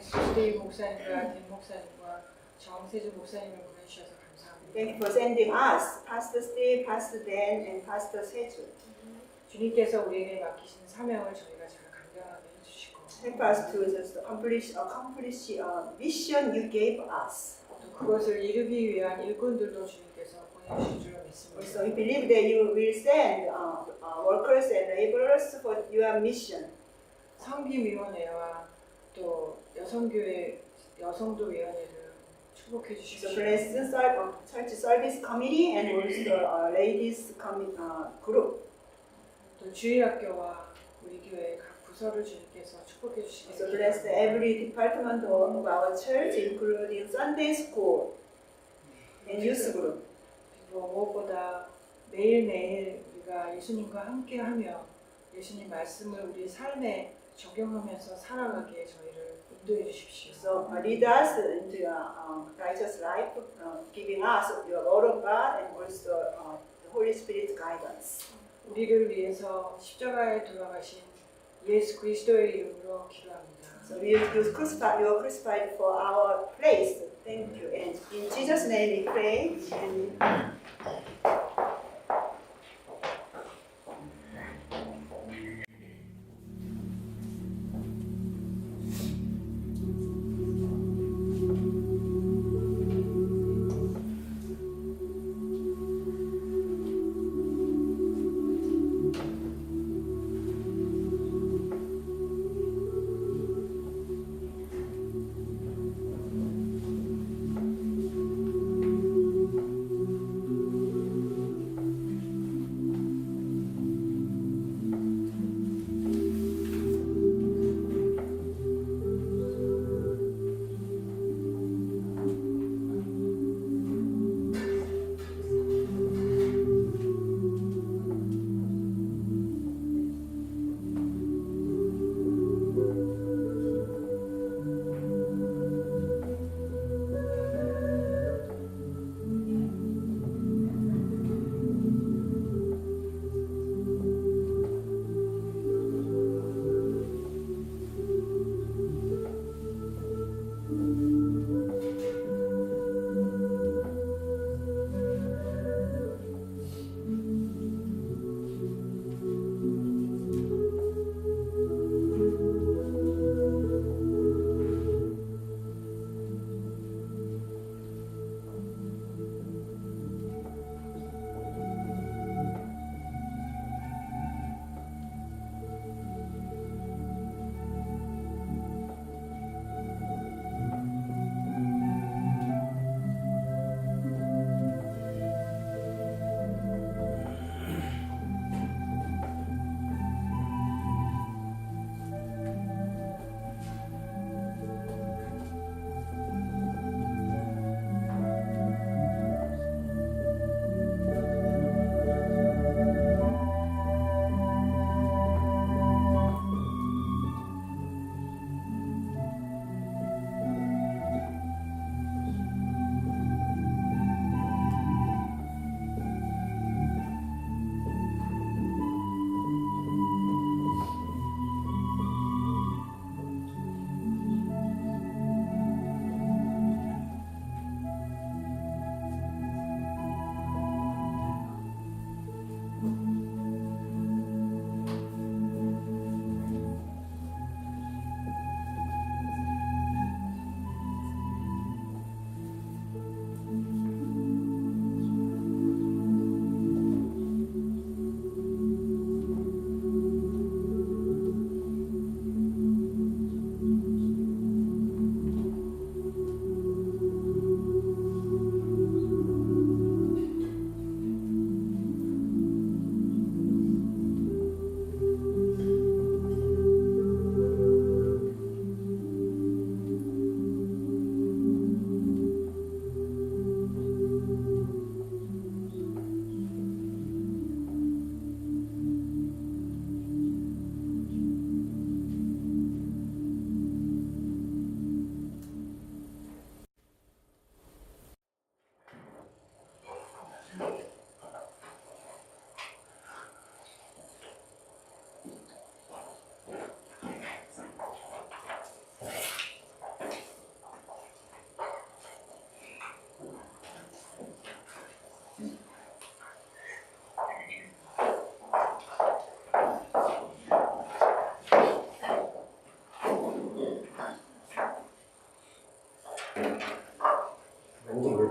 수대희 목사님과 된 목사님과 정세주 목사님을 보내주셔서 감사합니다. Thank you for sending us, Pastor Steve, Pastor Dan, and Pastor Seju. 주님께서 우리에게 맡기신 사명을 저희가 잘 감당하게 해주시고 Help us to just accomplish mission you gave us. 또 그것을 이루기 위한 일꾼들도 주님께서 보내주실 줄 믿습니다. So we believe that you will send workers and laborers for your mission. 성김위원회와 또 여성교회 여성도위원회를 축복해 So 주십시오. bless the church service committee and also ladies group. 또 주일학교와 우리 교회 각 부서를 주님께서 축복해 So bless 주시겠습니다. every department of our church, including Sunday school and youth group. 그리고 무엇보다 매일매일 우리가 예수님과 함께하며 예수님 말씀을 우리 삶에 적용하면서 살아가기에 저희를 인도해 주십시오. So lead us into righteous life, giving us your word of God and also the Holy Spirit's guidance. 우리를 위해서 십자가에 돌아가신 예수 그리스도의 이름으로 기도합니다. So you are crucified for our place. Thank you. And in Jesus' name we pray. Amen.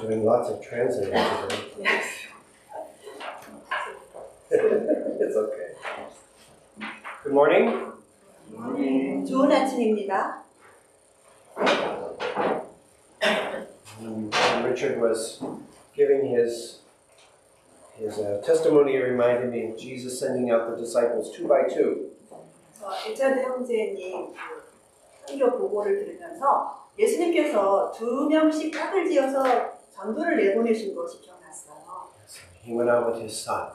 doing lots of translating today. Yes. It's okay. Good morning. 좋은 아침입니다. When Richard was giving his testimony, it reminded me of Jesus sending out the disciples 2 by 2. 리차드 형제님 선교 보고를 들으면서 예수님께서 2명씩 짝을 지어서 전도를 내보내신 것이 기억났어요. He went out with his son.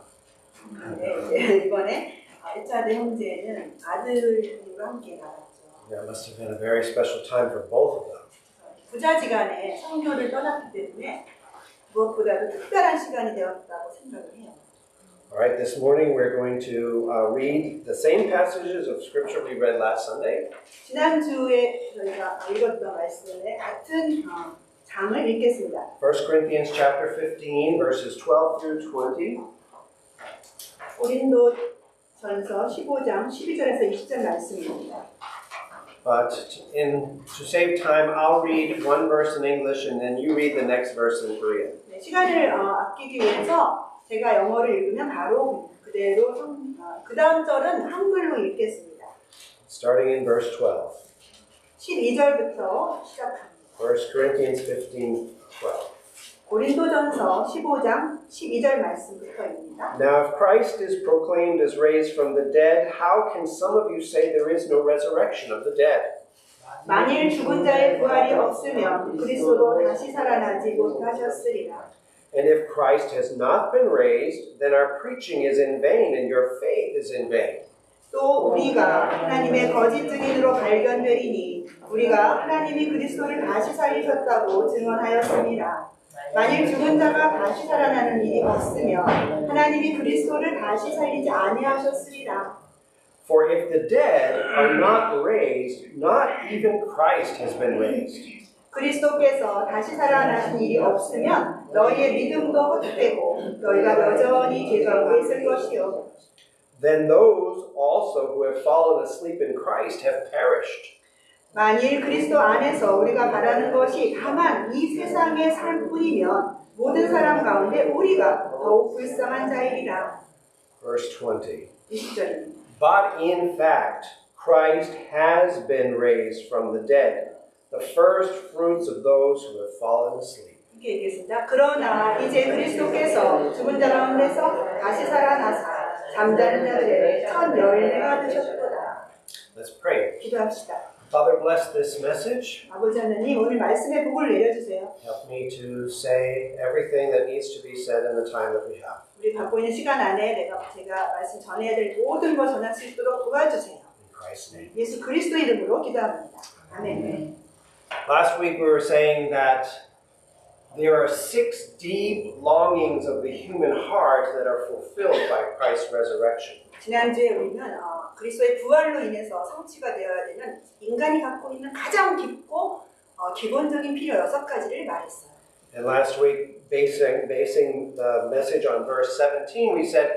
네, 이번에 리차드 형제는 아들과 함께 나갔죠. That must have been a very special time for both of them. 부자지간에 선교를 떠났기 때문에 무엇보다도 특별한 시간이 되었다고 생각을 해요. All right, this morning we're going to read the same passages of scripture we read last Sunday. 지난주에 저희가 읽었던 말씀에 같은 장을 읽겠습니다. 1 Corinthians chapter 15, verses 12 through 20. 고린도전서 15장 12절에서 20절 말씀입니다. But to save time, I'll read one verse in English and then you read the next verse in Korean. 네, 시간을 아끼기 위해서 제가 영어를 읽으면 바로 그대로 그 다음 절은 한글로 읽겠습니다. Starting in verse 12. 12절부터 시작합니다. 1 Corinthians 15, 12. 고린도전서 15장 12절 말씀부터입니다. Now if Christ is proclaimed as raised from the dead, how can some of you say there is no resurrection of the dead? 만일 죽은 자의 부활이 없으면 그리스도도 다시 살아나지 못하셨으리라. And if Christ has not been raised, then our preaching is in vain and your faith is in vain. 또 우리가 하나님의 거짓 증인으로 발견되리니 우리가 하나님이 그리스도를 다시 살리셨다고 증언하였습니다. 만일 죽은 자가 다시 살아나는 일이 없으면 하나님이 그리스도를 다시 살리지 아니하셨으리라. For if the dead are not raised, not even Christ has been raised. 그리스도께서 다시 살아나신 일이 없으면 너희의 믿음도 헛되고 너희가 여전히 죄가고 있을 것이요. Then those also who have fallen asleep in Christ have perished. 만일 그리스도 안에서 우리가 바라는 것이 다만 이 세상의 삶뿐이면 모든 사람 가운데 우리가 더욱 불쌍한 자이리라. Verse 20. 20절입니다. But in fact, Christ has been raised from the dead, the first fruits of those who have fallen asleep. 이렇게 얘기했습니다. 그러나 이제 그리스도께서 죽은 자 가운데서 다시 살아나사 잠자는 자들의 첫 열매가 되셨도다. Let's pray. 기도합시다. Father, bless this message. 아버지 하나님, 오늘 말씀의 복을 내려주세요. Help me to say everything that needs to be said in the time that we have. 우리 갖고 있는 시간 안에 제가 말씀 전해야 될 모든 걸 전할 수 있도록 도와주세요. In Christ's name. 예수 그리스도 이름으로 기도합니다. 아멘. Last week we were saying that there are 6 deep longings of the human heart that are fulfilled by Christ's resurrection. 지난주에 우리는 그리스도의 부활로 인해서 성취가 되어야 되는 인간이 갖고 있는 가장 깊고 기본적인 필요 6가지를 말했어요. And last week, basing the message on verse 17, we said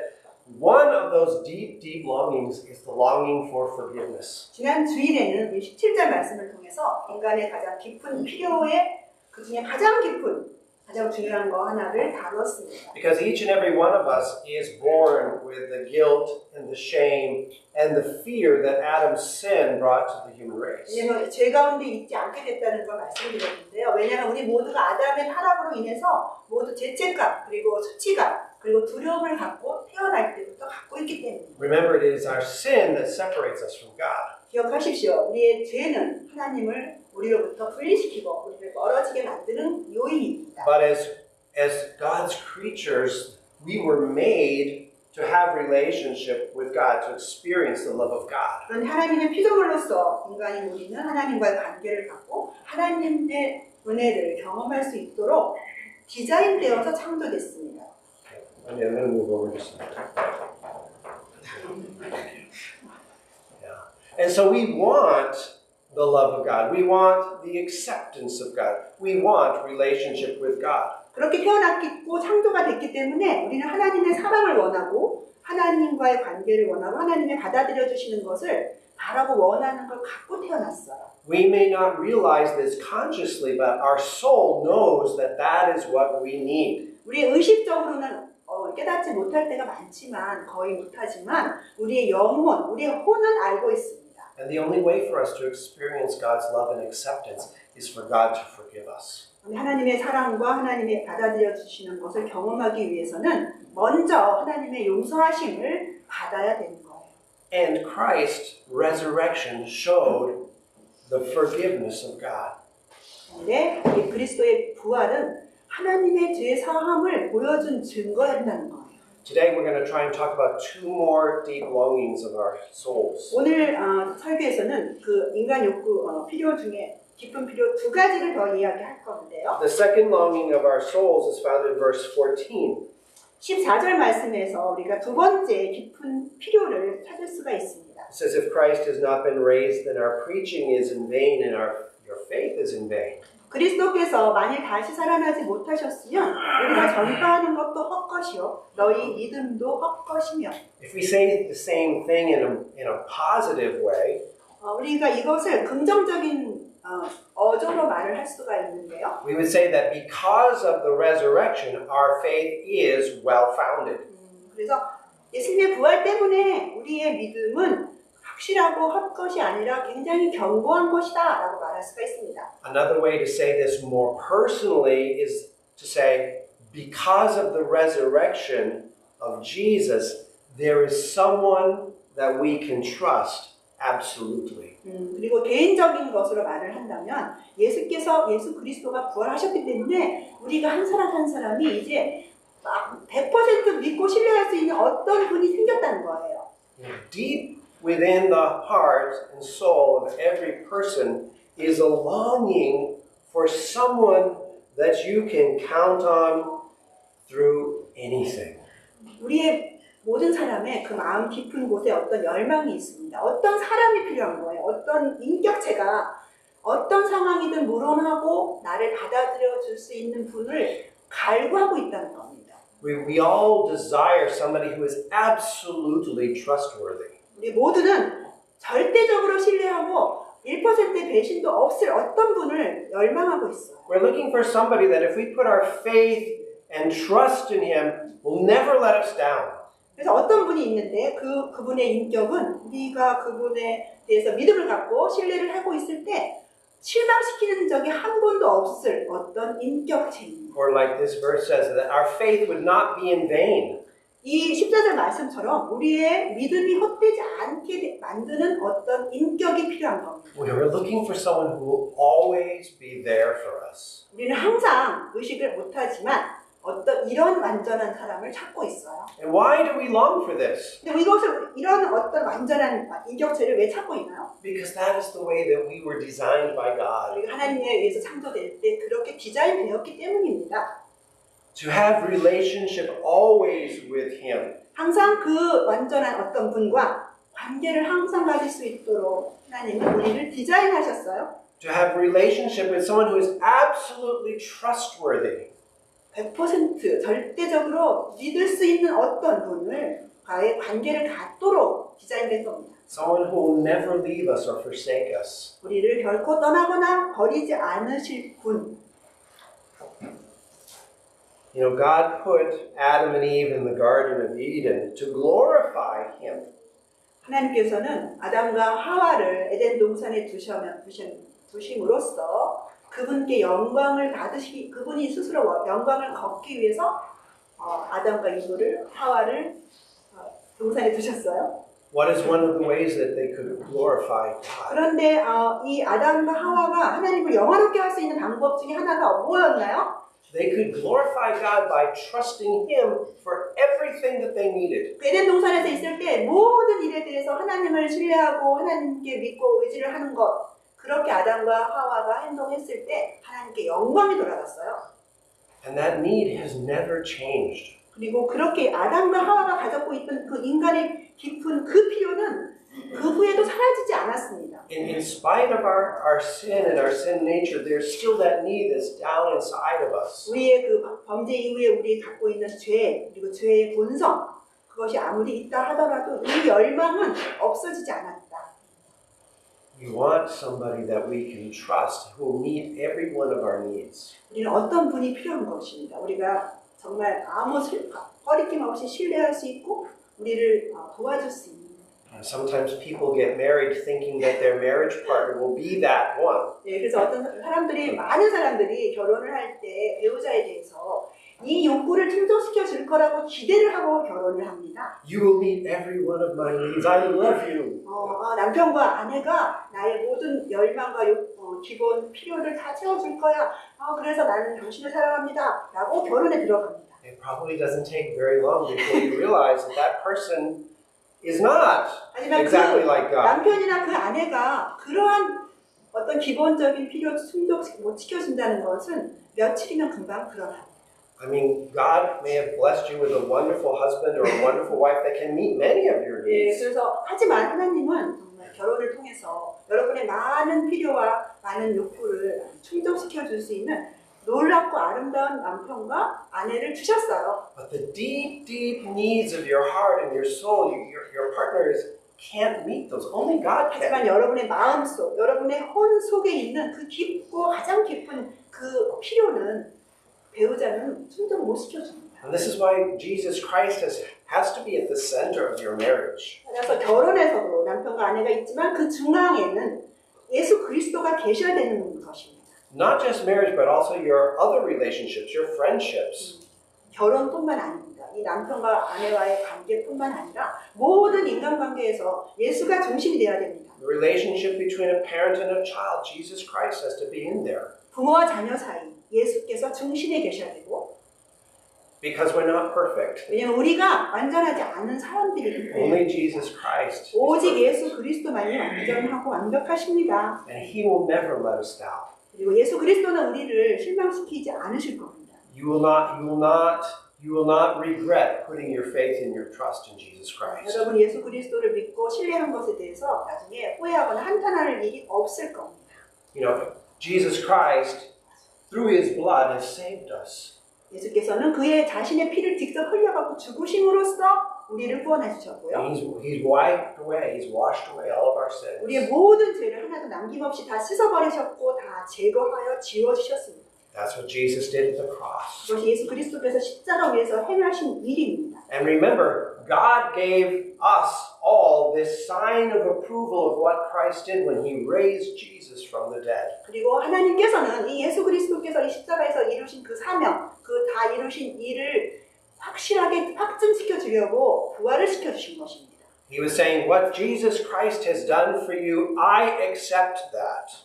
one of those deep longings is the longing for forgiveness. 지난 주일에는 우리 17절 말씀을 통해서 인간의 가장 깊은 필요의 그 중에 가장 깊은 가장 중요한 거 하나를 다뤘습니다. Because each and every one of us is born with the guilt and the shame and the fear that Adam's sin brought to the human race. 왜냐하면 죄 가운데 있지 않게 됐다는 걸 말씀드렸는데요. 왜냐하면 우리 모두가 아담의 타락으로 인해서 모두 죄책감 그리고 수치감 그리고 두려움을 갖고 태어날 때부터 갖고 있기 때문입니다. Remember, it is our sin that separates us from God. 기억하십시오. 우리의 죄는 하나님을 우리로부터 분리시키고 우리를 멀어지게 만드는 요인입니다. But as God's creatures, we were made to have relationship with God, to experience the love of God. 그런 하나님의 피조물로서 인간인 우리는 하나님과의 관계를 갖고 하나님의 은혜를 경험할 수 있도록 디자인되어서 창조됐습니다. I'm going to move over just a minute. Yeah. And so we want the love of God. We want the acceptance of God. We want relationship with God. 그렇게 태어났고 창조가 됐기 때문에 우리는 하나님의 사랑을 원하고 하나님과의 관계를 원하고 하나님의 받아들여 주시는 것을 바라고 원하는 걸 갖고 태어났어요. We may not realize this consciously, but our soul knows that that is what we need. 우리 의식적으로는 깨닫지 못할 때가 많지만 거의 못하지만 우리의 영혼, 우리의 혼은 알고 있습니다. And the only way for us to experience God's love and acceptance is for God to forgive us. 하나님의 사랑과 하나님의 받아들여 주시는 것을 경험하기 위해서는 먼저 하나님의 용서하심을 받아야 되는 거예요. And Christ's resurrection showed the forgiveness of God. 그런데 이 그리스도의 부활은 하나님의 죄 사함을 보여준 증거였다는 거예요. Today we're going to try and talk about two more deep longings of our souls. 오늘 설교에서는 그 인간 욕구 필요 중에 깊은 필요 두 가지를 더 이야기할 건데요. The second longing of our souls is found in verse 14. 14절 말씀에서 우리가 두 번째 깊은 필요를 찾을 수가 있습니다. It says, if Christ has not been raised, then our preaching is in vain and your faith is in vain. 그리스도께서 만일 다시 살아나지 못하셨으면 우리가 전파하는 것도 헛것이요 너희 믿음도 헛것이며. If we say the same thing in a positive way, 우리가 이것을 긍정적인 어조로 말을 할 수가 있는데요. we would say that because of the resurrection, our faith is well-founded. 그래서 예수님의 부활 때문에 우리의 믿음은 확실하고 헛것이 아니라 굉장히 견고한 것이다 라고 말할 수가 있습니다. Another way to say this more personally is to say, because of the resurrection of Jesus, there is someone that we can trust absolutely. 그리고 개인적인 것으로 말을 한다면 예수 그리스도가 부활하셨기 때문에 우리가 한 사람 한 사람이 이제 100% 믿고 신뢰할 수 있는 어떤 분이 생겼다는 거예요. Deep within the heart and soul of every person is a longing for someone that you can count on through anything. 우리의 모든 사람의 그 마음 깊은 곳에 어떤 열망이 있습니다. 어떤 사람이 필요한 거예요. 어떤 인격체가 어떤 상황이든 물어나고 나를 받아들여 줄 수 있는 분을 갈구하고 있다는 겁니다. We all desire somebody who is absolutely trustworthy. 우리 모두는 절대적으로 신뢰하고 1%의 배신도 없을 어떤 분을 열망하고 있어요. We're looking for somebody that if we put our faith and trust in him, will never let us down. 그래서 어떤 분이 있는데 그분의 인격은 우리가 그분에 대해서 믿음을 갖고 신뢰를 하고 있을 때 실망시키는 적이 한 번도 없을 어떤 인격체입니다. Or like this verse says, that our faith would not be in vain. 이 14절 말씀처럼 우리의 믿음이 헛되지 않게 만드는 어떤 인격이 필요한 겁니다. We're looking for someone who will always be there for us. 우리는 항상 의식을 못하지만 어떤 이런 완전한 사람을 찾고 있어요. And why do we long for this? 근데 이런 어떤 완전한 인격체를 왜 찾고 있나요? Because that is the way that we were designed by God. 우리가 하나님에 의해서 창조될 때 그렇게 디자인되었기 때문입니다. To have relationship always with him. 항상 그 완전한 어떤 분과 관계를 항상 가질 수 있도록 하나님은 우리를 디자인하셨어요. To have relationship with someone who is absolutely trustworthy. 100% 절대적으로 믿을 수 있는 어떤 분을 과의 관계를 갖도록 디자인된 겁니다. Someone who will never leave us or forsake us. 우리를 결코 떠나거나 버리지 않으실 분. You know, God put Adam and Eve in the Garden of Eden to glorify him. 하나님께서는 아담과 하와를 에덴 동산에 두심으로써 그분께 영광을 받으시기, 그분이 스스로 영광을 걷기 위해서 아담과 이브를 하와를 동산에 두셨어요. What is one of the ways that they could glorify God? 그런데 이 아담과 하와가 하나님을 영화롭게 할 수 있는 방법 중에 하나가 뭐였나요? They could glorify God by trusting him for everything that they needed. 에덴 동산에서 있을 때 모든 일에 대해서 하나님을 신뢰하고 하나님께 믿고 의지를 하는 것, 그렇게 아담과 하와가 행동했을 때 하나님께 영광이 돌아갔어요. And that need has never changed. 그리고 그렇게 아담과 하와가 가졌고 있던 그 인간의 깊은 그 필요는 그 후에도 사라지지 않았습니다. In spite of our sin and our sin nature, there's still that need that's down inside of us. 우리의 그 범죄 이후에 우리 갖고 있는 죄, 그리고 죄의 본성, 그것이 아무리 있다 하더라도 이 열망은 없어지지 않았다. We want somebody that we can trust who will meet every one of our needs. 우리는 어떤 분이 필요한 것입니다. 우리가 정말 아무 거리낌 없이 신뢰할 수 있고 우리를 도와줄 수 있는. Sometimes people get married thinking that their marriage partner will be that one. 네, 그래서 어떤 사람들이 많은 사람들이 결혼을 할 때 배우자에 대해서 이 욕구를 충족시켜 줄 거라고 기대를 하고 결혼을 합니다. You will meet every one of my needs. I love you. 남편과 아내가 나의 모든 열망과 기본 필요를 다 채워줄 거야. 그래서 나는 당신을 사랑합니다. 라고 결혼에 들어갑니다. It probably doesn't take very long before you realize that that person is not exactly like God. 남편이나 그 아내가 그러한 어떤 기본적인 필요 충족 못 시켜준다는 것은 며칠이면 금방 드러납니다. I mean, God may have blessed you with a wonderful husband or a wonderful wife that can meet many of your 예, needs. 그래서 하지만 하나님은 정말 결혼을 통해서 여러분의 많은 필요와 많은 욕구를 충족시켜 줄 수 있는 놀랍고 아름다운 남편과 아내를 주셨어요. But the deep, deep needs of your heart and your soul, your partners can't meet those. Only God 하지만 can. 여러분의 마음속, 여러분의 혼 속에 있는 그 깊고 가장 깊은 그 필요는 배우자는 충족 못 시켜줍니다. And this is why Jesus Christ has to be at the center of your marriage. 그래서 결혼에서도 남편과 아내가 있지만 그 중앙에는 예수 그리스도가 계셔야 되는 것입니다. Not just marriage, but also your other relationships, your friendships. 결혼뿐만 아닙니다. 이 남편과 아내와의 관계뿐만 아니라 모든 인간관계에서 예수가 중심이 되어야 됩니다. The relationship between a parent and a child, Jesus Christ has to be in there. 부모와 자녀 사이 예수께서 중심에 계셔야 되고 Because we're not perfect. 왜냐하면 우리가 완전하지 않은 사람들이기 때문에 Only Jesus Christ. is 오직 perfect. 예수 그리스도만이 완전하고 완벽하십니다. And He will never let us down. 그리고 예수 그리스도는 우리를 실망시키지 않으실 겁니다. You will not regret putting your faith and your trust in Jesus Christ. 여러분 예수 그리스도를 믿고 신뢰한 것에 대해서 나중에 후회하거나 한탄할 일이 없을 겁니다. You know, Jesus Christ, through His blood, has saved us. 예수께서는 그의 자신의 피를 직접 흘려갖고 죽으심으로써 우리를 구원해 주셨고요. He's wiped away, He's washed away all of our sins. 우리의 모든 죄를 하나도 남김없이 다 씻어버리셨고 다 제거하여 지워주셨습니다. That's what Jesus did at the cross. 그것이 예수 그리스도께서 십자가 위에서 행하신 일입니다. And remember, God gave us all this sign of approval of what Christ did when He raised Jesus from the dead. 그리고 하나님께서는 이 예수 그리스도께서 이 십자가에서 이루신 그 사명, 그 다 이루신 일을 확실하게 확증시켜 주려고 부활을 시켜 주신 것입니다. He was saying, what Jesus Christ has done for you, I accept that.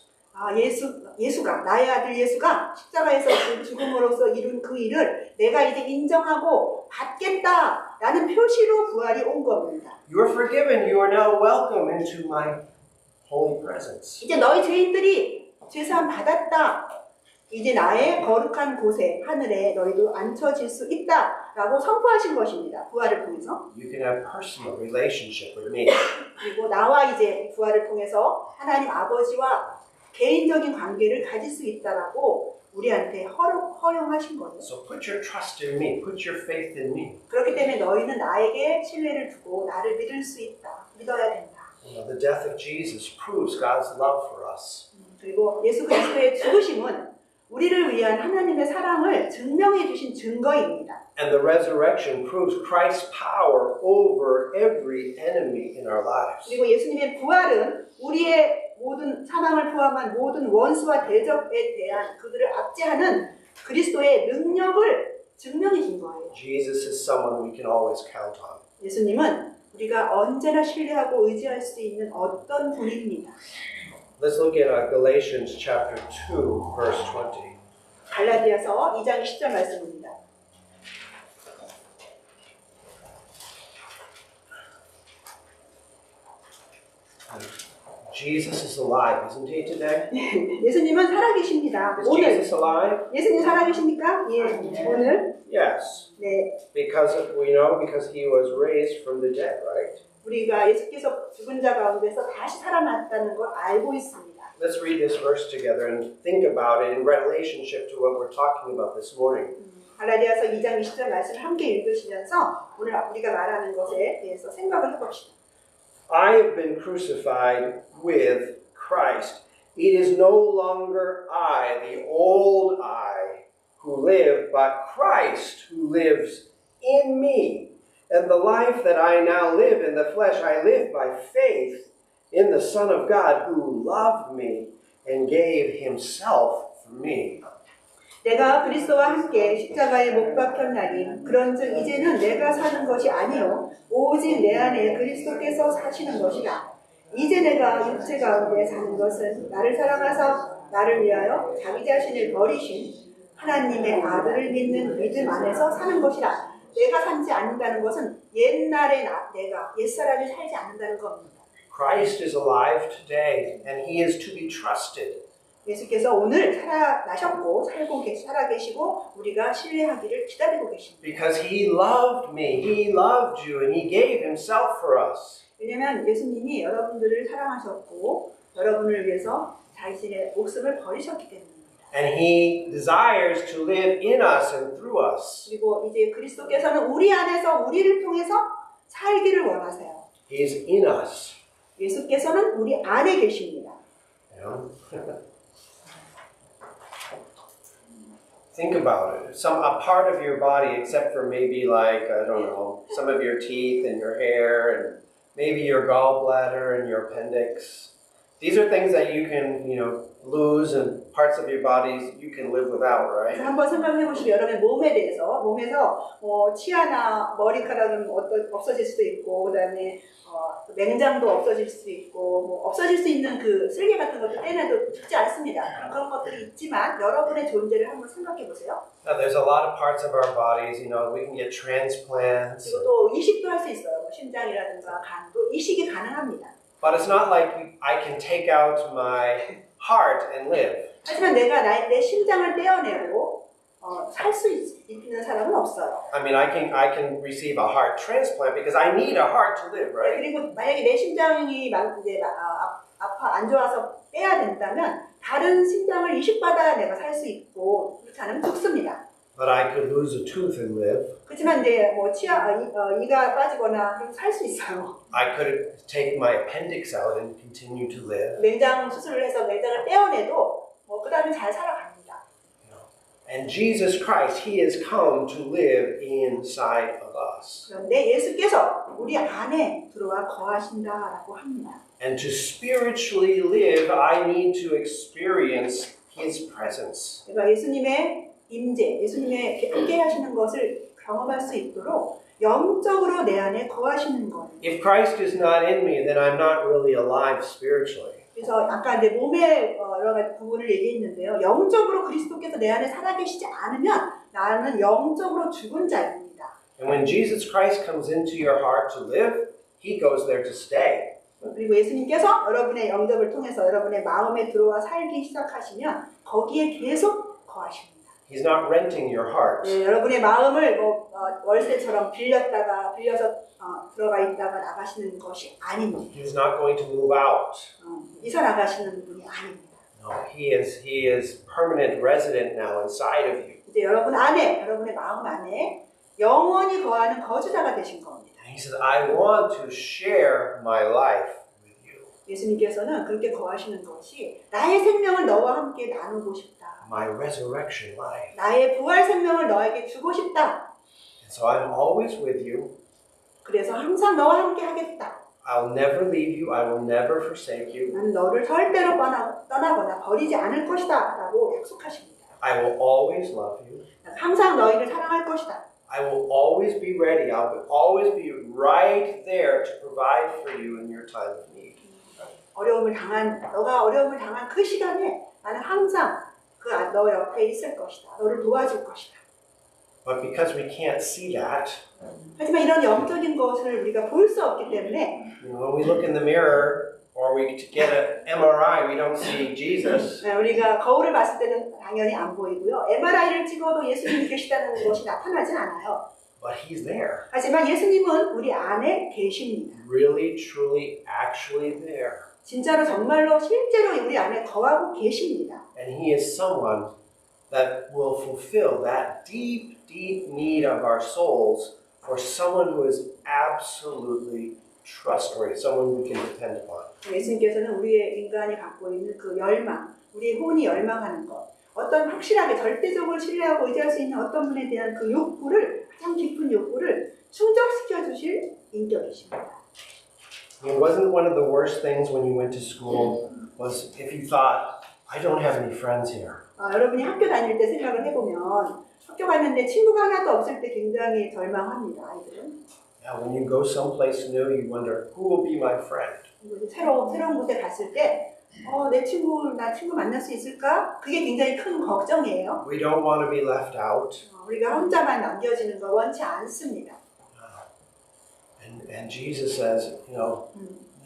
예수가 나의 아들 예수가 십자가에서 죽음으로써 이룬 그 일을 내가 이제 인정하고 받겠다라는 표시로 부활이 온 겁니다. You are forgiven. You are now welcome into my holy presence. 이제 너희 죄인들이 죄사함 받았다. 이제 나의 거룩한 곳에 하늘에 너희도 앉혀질 수 있다라고 선포하신 것입니다. 부활을 통해서. You can have personal relationship with me. 그리고 나와 이제 부활을 통해서 하나님 아버지와 개인적인 관계를 가질 수 있다라고 우리한테 허용하신 거예요. So put your trust in me. Put your faith in me. 그렇기 때문에 너희는 나에게 신뢰를 두고 나를 믿을 수 있다. 믿어야 된다. The death of Jesus proves God's love for us. 그리고 예수 그리스도의 죽으심은 우리를 위한 하나님의 사랑을 증명해 주신 증거입니다. And the resurrection proves Christ's power over every enemy in our lives. 그리고 예수님의 부활은 우리의 모든 사망을 포함한 모든 원수와 대적에 대한 그들을 압제하는 그리스도의 능력을 증명해 준 거예요. Jesus is someone we can always count on. 예수님은 우리가 언제나 신뢰하고 의지할 수 있는 어떤 분입니다. Let's look at Galatians chapter 2, verse 20. 갈라디아서 2장 10절 말씀입니다. Jesus is alive, isn't he today? 예수님은 살아계십니다. Is 오늘 Jesus alive? 예수님 살아계십니까? 예, 오늘 Yes. 네, Because he was raised from the dead, right? 우리가 예수께서 죽은 자 가운데서 다시 살아났다는 걸 알고 있습니다. Let's read this verse together and think about it in relationship to what we're talking about this morning. 갈라디아서 2장 20절 말씀을 함께 읽으시면서 오늘 우리가 말하는 것에 대해서 생각을 해봅시다. I have been crucified with Christ, it is no longer I, the old I, who live, but Christ who lives in me. And the life that I now live in the flesh, I live by faith in the Son of God who loved me and gave himself for me. 내가 그리스도와 함께 십자가에 못 박혔나니 그런즉 이제는 내가 사는 것이 아니요 오직 내 안에 그리스도께서 사시는 것이라. 이제 내가 육체 가운데 사는 것은 나를 사랑하사 나를 위하여 자기 자신을 버리신 하나님의 아들을 믿는 믿음 안에서 사는 것이라. 내가 살지 않는다는 것은 옛날에 내가 옛사람이 살지 않는다는 겁니다. Christ is alive today and he is to be trusted. 예수께서 오늘 살아나셨고 살아 계시고 우리가 신뢰하기를 기다리고 계십니다. Because he loved me, he loved you, and he gave himself for us. 왜냐하면 예수님이 여러분들을 사랑하셨고 여러분을 위해서 자신의 목숨을 버리셨기 때문입니다. And he desires to live in us and through us. 그리고 이제 그리스도께서는 우리 안에서 우리를 통해서 살기를 원하세요. He is in us. 예수께서는 우리 안에 계십니다. You know? Think about it. A part of your body, except for maybe like, I don't know, some of your teeth and your hair and maybe your gallbladder and your appendix. These are things that you can, lose and parts of your bodies you can live without, right? 한번 생각해 보시면 여러분의 몸에서 치아나 머리카락은 없어질 수도 있고 그다음에 맹장도 없어질 수도 있고 없어질 수 있는 그 쓸개 같은 것도 떼내도 죽지 않습니다. 그런 것들이 있지만 여러분의 존재를 한번 생각해 보세요. Now, there's a lot of parts of our bodies, we can get transplants. 그리고 또 이식도 할 수 있어요. 심장이라든가 간도 이식이 가능합니다. But it's not like I can take out my heart and live. 하지만 내가 내 심장을 떼어내고 살 수 있는 사람은 없어요. I mean, I can receive a heart transplant because I need a heart to live, right? 그리고 만약에 내 심장이 이제 안 좋아서 빼야 된다면 다른 심장을 이식받아야 내가 살 수 있고 그렇지 않으면 죽습니다. But I could lose a tooth and live. 그렇지만 이제 이가 빠지거나 그럼 살 수 있어요. I could take my appendix out and continue to live. 맹장 수술을 해서 맹장을 떼어내도 그다음에 잘 살아갑니다. And Jesus Christ, He has come to live inside of us. 그런데 예수께서 우리 안에 들어와 거하신다라고 합니다. And to spiritually live, I need to experience His presence. 그러니까 예수님의 임재, 예수님의 함께 하시는 것을 경험할 수 있도록 영적으로 내 안에 거하시는 거예요. If Christ is not in me, then I'm not really alive spiritually. 그래서 아까 이제 몸의 여러 가지 부분을 얘기했는데요. 영적으로 그리스도께서 내 안에 살아계시지 않으면 나는 영적으로 죽은 자입니다. And when Jesus Christ comes into your heart to live, He goes there to stay. 그리고 예수님께서 여러분의 영접을 통해서 여러분의 마음에 들어와 살기 시작하시면 거기에 계속 거하십니다. He's not renting your heart. 네, 여러분의 마음을 월세처럼 빌려서 들어가 있다가 나가시는 것이 아닙니다. He's not going to move out. 이사 나가시는 분이 아닙니다. No, He is permanent resident now inside of you. 이제 여러분 안에, 여러분의 마음 안에 영원히 거하는 거주자가 되신 겁니다. And He says, I want to share my life with you. 예수님께서는 그렇게 거하시는 것이 나의 생명을 너와 함께 나누고 싶다. My resurrection life. 나의 부활 생명을 너에게 주고 싶다. And so I'm always with you. 그래서 항상 너와 함께 하겠다. I'll never leave you. I will never forsake you. 나는 너를 절대로 떠나거나 버리지 않을 것이다 라고 약속하십니다. I will always love you. 항상 너희를 사랑할 것이다. I will always be ready. I will always be right there to provide for you in your time of need. 너가 어려움을 당한 그 시간에 나는 항상 너 옆에 있을 것이다. 너를 도와줄 것이다. But because we can't see that, 하지만 이런 영적인 것을 우리가 볼 수 없기 때문에 when we look in the mirror or we get an MRI, we don't see Jesus. 우리가 거울을 봤을 때는 당연히 안 보이고요. MRI를 찍어도 예수님이 계시다는 것이 나타나진 않아요. But He's there. 하지만 예수님은 우리 안에 계십니다. Really, truly, actually there. 진짜로 정말로 실제로 우리 안에 거하고 계십니다. And He is someone that will fulfill that deep, deep need of our souls for someone who is absolutely, trustworthy, someone we can depend upon. 예수님께서는 우리의 인간이 갖고 있는 그 열망, 우리의 혼이 열망하는 것, 어떤 확실하게 절대적으로 신뢰하고 의지할 수 있는 어떤 분에 대한 그 욕구를, 가장 깊은 욕구를 충족시켜 주실 인격이십니다. It wasn't one of the worst things when you went to school was if you thought, I don't have any friends here. 여러분이 학교 다닐 때 생각을 해보면 학교 갔는데 친구가 하나도 없을 때 굉장히 절망합니다. 아이들은. Yeah, when you go someplace new, you wonder, who will be my friend? 새로운 곳에 갔을 때 나 친구 만날 수 있을까? 그게 굉장히 큰 걱정이에요. We don't want to be left out. 우리가 혼자만 남겨지는 거 원치 않습니다. And Jesus says,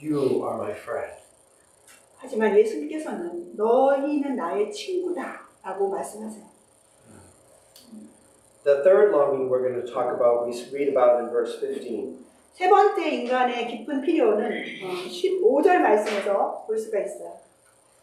you are my friend. 하지만 예수님께서는 너희는 나의 친구다라고 말씀하세요. The third longing we're going to talk about, we read about in verse 15. 세 번째 인간의 깊은 필요는 15절 말씀에서 볼 수가 있어요.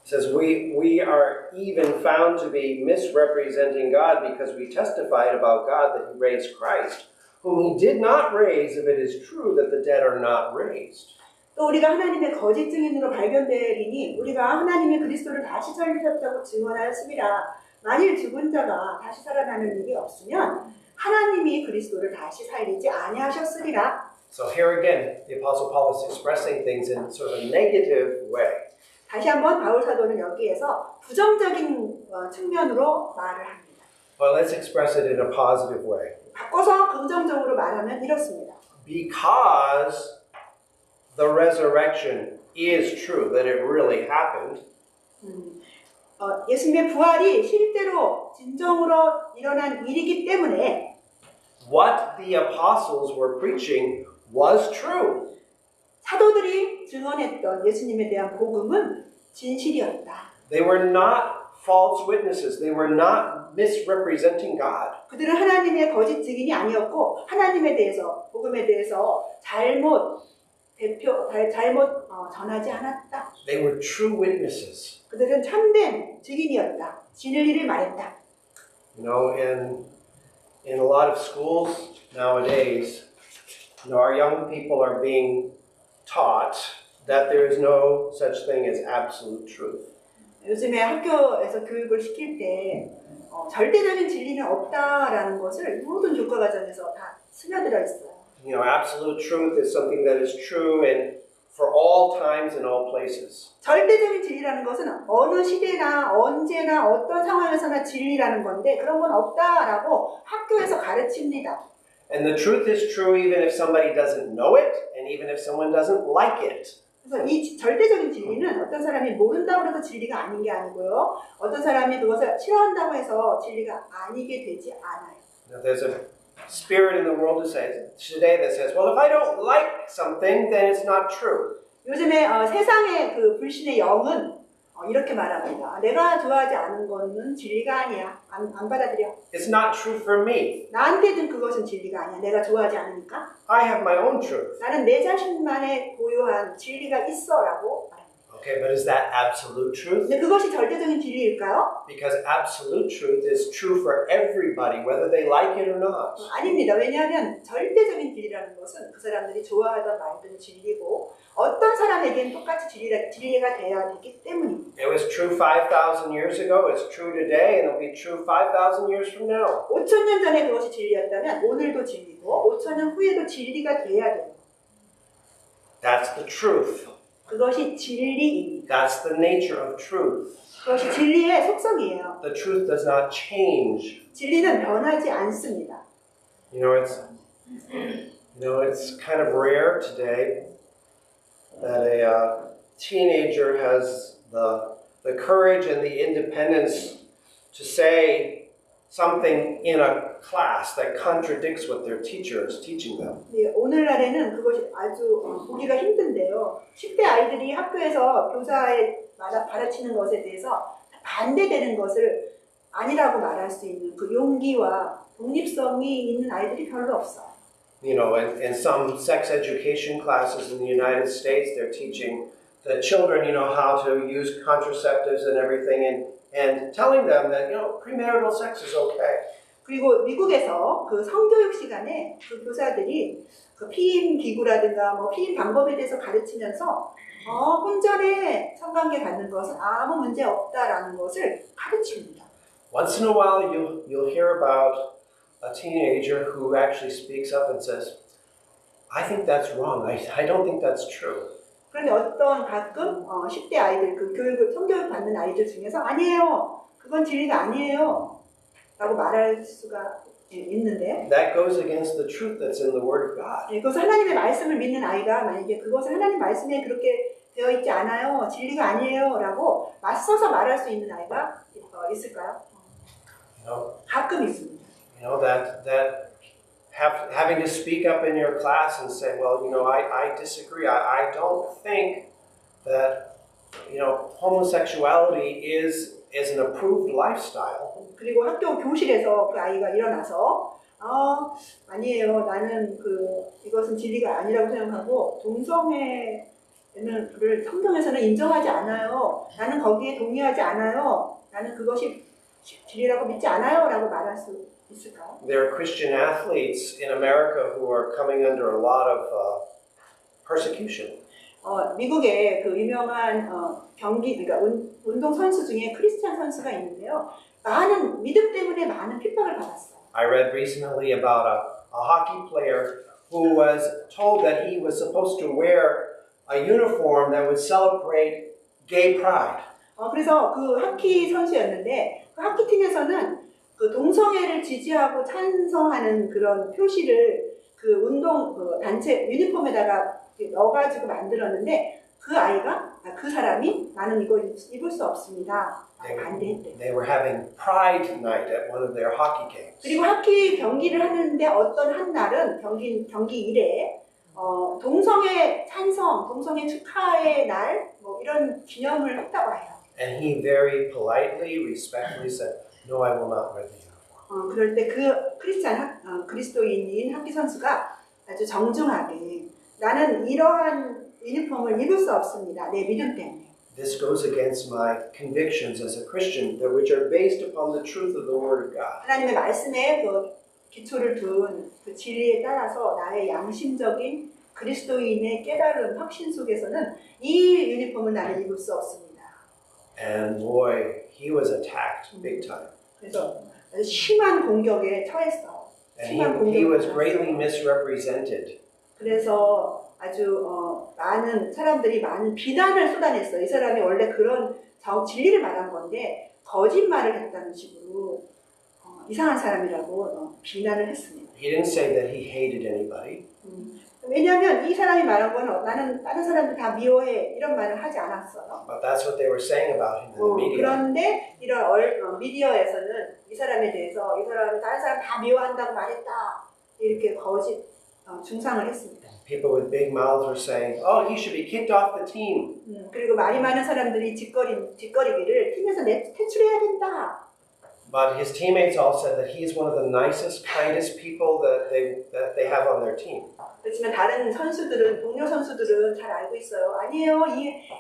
It says, we are even found to be misrepresenting God because we testified about God that He raised Christ, whom He did not raise if it is true that the dead are not raised. 또 우리가 하나님의 거짓 증인으로 발견되리니 우리가 하나님의 그리스도를 다시 살리셨다고 증언하였습니다. 만일 죽은 자가 다시 살아나는 일이 없으면 하나님이 그리스도를 다시 살리지 아니하셨으리라. So here again, the Apostle Paul is expressing things in sort of a negative way. 다시 한번 바울 사도는 여기에서 부정적인 측면으로 말을 합니다. But let's express it in a positive way. 바꿔서 긍정적으로 말하면 이렇습니다. Because the resurrection is true, that it really happened, 예수님의 부활이 실제로 진정으로 일어난 일이기 때문에 what the apostles were preaching was true. 사도들이 증언했던 예수님에 대한 복음은 진실이었다. They were not false witnesses. They were not misrepresenting God. 그들은 하나님의 거짓 증인이 아니었고 하나님에 대해서 복음에 대해서 잘못 전하지 않았다. They were true witnesses. 그들은 참된 증인이었다. 진리를 말했다. In a lot of schools nowadays, our young people are being taught that there is no such thing as absolute truth. 요즘에 학교에서 교육을 시킬 때 절대적인 진리는 없다라는 것을 모든 교과 과정에서 다 스며들어 있어요. Absolute truth is something that is true and for all times and all places. 절대적인 진리라는 것은 어느 시대나 언제나 어떤 상황에서나 진리라는 건데 그런 건 없다라고 학교에서 가르칩니다. And the truth is true even if somebody doesn't know it and even if someone doesn't like it. 그래서 이 절대적인 진리는 어떤 사람이 모른다고 해서 진리가 아닌 게 아니고요. 어떤 사람이 그것을 싫어한다고 해서 진리가 아니게 되지 않아요. Now, there's a spirit in the world today that says, well, if I don't like something, then it's not true. 요즘에 세상의 그 불신의 영은 이렇게 말합니다. 내가 좋아하지 않은 거는 진리가 아니야. 안 받아들여. It's not true for me. 나한테는 그것은 진리가 아니야. 내가 좋아하지 않으니까. I have my own truth. 나는 내 자신만의 고유한 진리가 있어라고 말합니다. Okay, but is that absolute truth? 근데 그것이 절대적인 진리일까요? Because absolute truth is true for everybody, whether they like it or not. 아닙니다. 왜냐하면 절대적인 진리라는 것은 그 사람들이 좋아하던 말든 진리고 어떤 사람에게는 똑같이 진리가 돼야 되기 때문입니다. It was true 5,000 years ago, it's true today, and it'll be true 5,000 years from now. 5,000년 전에 그것이 진리였다면 오늘도 진리고 5,000년 후에도 진리가 돼야 돼요. That's the truth. 그것이 진리입니다. That's the nature of truth. 그것이 진리의 속성이에요. The truth does not change. 진리는 변하지 않습니다. It's kind of rare today that a teenager has the courage and the independence to say something in a class that contradicts what their teacher is teaching them. 오늘날에는 그것이 아주 보기가 힘든데요. 10대 아이들이 학교에서 교사의 가르치는 것에 대해서 반대되는 것을 아니라고 말할 수 있는 그 용기와 독립성이 있는 아이들이 별로 없어요. In some sex education classes in the United States, they're teaching the children, how to use contraceptives and everything, and telling them that, premarital sex is okay. 그리고 미국에서 그 성교육 시간에 그 교사들이 그 피임 기구라든가 뭐 피임 방법에 대해서 가르치면서 혼전의 성관계 갖는 것은 아무 문제 없다라는 것을 가르칩니다. Once in a while, you'll hear about a teenager who actually speaks up and says, I think that's wrong. I don't think that's true. 그런데 어떤 가끔 10대 아이들, 그 교육을, 성교육 받는 아이들 중에서 아니에요. 그건 진리가 아니에요. 라고 말할 수가 있는데 That goes against the truth that's in the Word of God. 그것을 하나님의 말씀을 믿는 아이가 만약에 그것을 하나님 말씀에 그렇게 되어 있지 않아요. 진리가 아니에요. 라고 맞서서 말할 수 있는 아이가 있을까요? You know, 가끔 있습니다. that having to speak up in your class and say, well, I disagree. I don't think that, homosexuality is an approved lifestyle. 그리고 학교 교실에서 그 아이가 일어나서 아니에요. 나는 이것은 진리가 아니라고 생각하고 동성애를 성경에서는 인정하지 않아요. 나는 거기에 동의하지 않아요. 나는 그것이 진리라고 믿지 않아요. 라고 말할 수 있을까요? There are Christian athletes in America who are coming under a lot of persecution. 미국의 그 유명한 그러니까 운동 선수 중에 크리스찬 선수가 있는데요. 많은 믿음 때문에 많은 핍박을 받았어요. I read recently about a hockey player who was told that he was supposed to wear a uniform that would celebrate gay pride. 그래서 그 하키 선수였는데 그 하키 팀에서는 그 동성애를 지지하고 찬성하는 그런 표시를 그 운동 단체 유니폼에다가 넣어가지고 만들었는데 그 사람이 나는 이거 입을 수 없습니다. 반대했대. They were having Pride Night at one of their hockey games. 그리고 하키 경기를 하는데 어떤 한 날은 경기 일에 동성애 찬성, 동성애 축하의 날 뭐 이런 기념을 했다고 해요. And he very politely, respectfully said, "No, I will not wear the uniform." 그럴 때 그 그리스도인인 하키 선수가 아주 정중하게 나는 이러한 유니폼을 입을 수 없습니다. 내 믿음 때문에. This goes against my convictions as a Christian, which are based upon the truth of the Word of God. 하나님의 말씀에 그 기초를 둔 그 진리에 따라서 나의 양심적인 그리스도인의 깨달음, 확신 속에서는 이 유니폼을 나는 입을 수 없습니다. And boy, he was attacked big time. 그래서 아주 심한 공격에 처했어. And he was greatly misrepresented. 그래서 아주 많은 사람들이 많은 비난을 쏟아냈어요. 이 사람이 원래 그런 진리를 말한 건데 거짓말을 했다는 식으로 이상한 사람이라고 비난을 했습니다. He didn't say that he hated anybody. 왜냐하면 이 사람이 말한 건 나는 다른 사람들 다 미워해 이런 말을 하지 않았어요. But that's what they were saying about him in the media. 그런데 이런 미디어에서는 이 사람에 대해서 이 사람이 다른 사람 다 미워한다고 말했다 이렇게 거짓 중상을 했습니다. People with big mouths were saying, "Oh, he should be kicked off the team." 그리고 말이 많은 사람들이 짓거리기를 팀에서 퇴출해야 된다. But his teammates all said that he's one of the nicest, kindest people that they have on their team. 그렇지만 다른 동료 선수들은 잘 알고 있어요. 아니에요.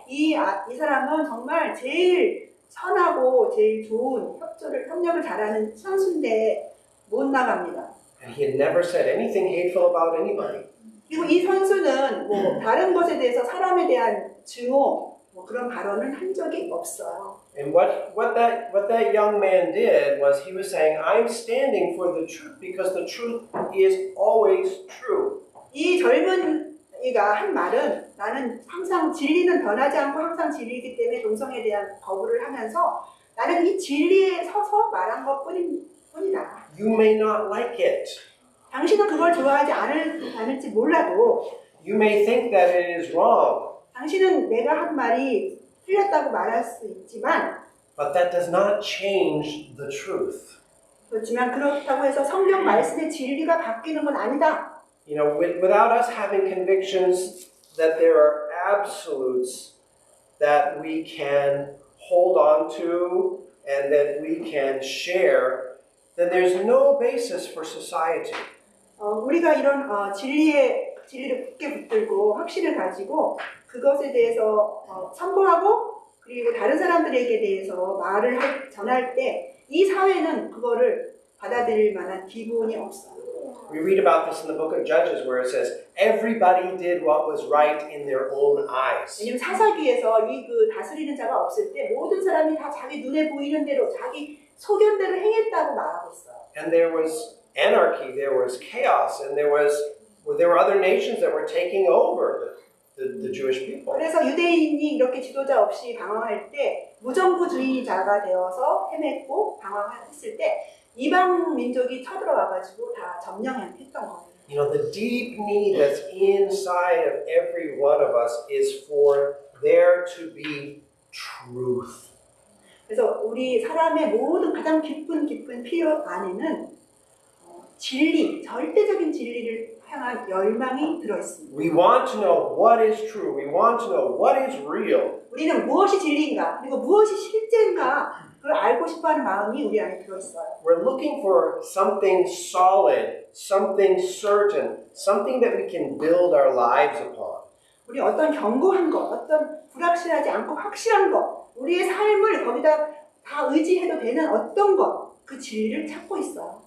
이 사람은 정말 제일 선하고 제일 좋은 협력을 잘하는 선수인데 못 나갑니다. And he had never said anything hateful about anybody. 그리고 이 선수는 뭐 다른 것에 대해서 사람에 대한 증오 뭐 그런 발언을 한 적이 없어요. And what that young man did was he was saying, "I'm standing for the truth because the truth is always true." 이 젊은 이가 한 말은 나는 항상 진리는 변하지 않고 항상 진리이기 때문에 동성애에 대한 거부를 하면서 나는 이 진리에 서서 말한 것뿐이다. You may not like it. 당신은 그걸 좋아하지 않을지 몰라도 You may think that it is wrong. 당신은 내가 한 말이 틀렸다고 말할 수 있지만 But that does not change the truth. 그렇지만 그렇다고 해서 성경 말씀의 진리가 바뀌는 건 아니다. You know, without us having convictions that there are absolutes that we can hold on to and that we can share, then there's no basis for society. 우리가 이런 진리를 굳게 붙들고 확신을 가지고 그것에 대해서 선포하고 그리고 다른 사람들에게 대해서 전할 때 이 사회는 그거를 받아들일 만한 기본이 없어요. We read about this in the book of Judges where it says, everybody did what was right in their own eyes. 왜냐면 사사기에서 이 그 다스리는 자가 없을 때 모든 사람이 다 자기 눈에 보이는 대로 자기 소견대로 행했다고 말하고 있어요. And there was anarchy, there was chaos, and there were other nations that were taking over the Jewish people. 그래서 유대인이 이렇게 지도자 없이 방황할 때 무정부주의자가 되어서 헤맸고 방황했을 때 이방 민족이 쳐들어와가지고 다 점령했던 거예요. You know, the deep need that's inside of every one of us is for there to be truth. 그래서 우리 사람의 모든 가장 깊은 필요 안에는 진리, 절대적인 진리를 향한 열망이 들어있습니다. We want to know what is true. We want to know what is real. 우리는 무엇이 진리인가, 그리고 무엇이 실제인가 그걸 알고 싶어하는 마음이 우리 안에 들어있어요. We're looking for something solid, something certain, something that we can build our lives upon. 우리 어떤 견고한 것, 어떤 불확실하지 않고 확실한 것, 우리의 삶을 거기다 다 의지해도 되는 어떤 것, 그 진리를 찾고 있어요.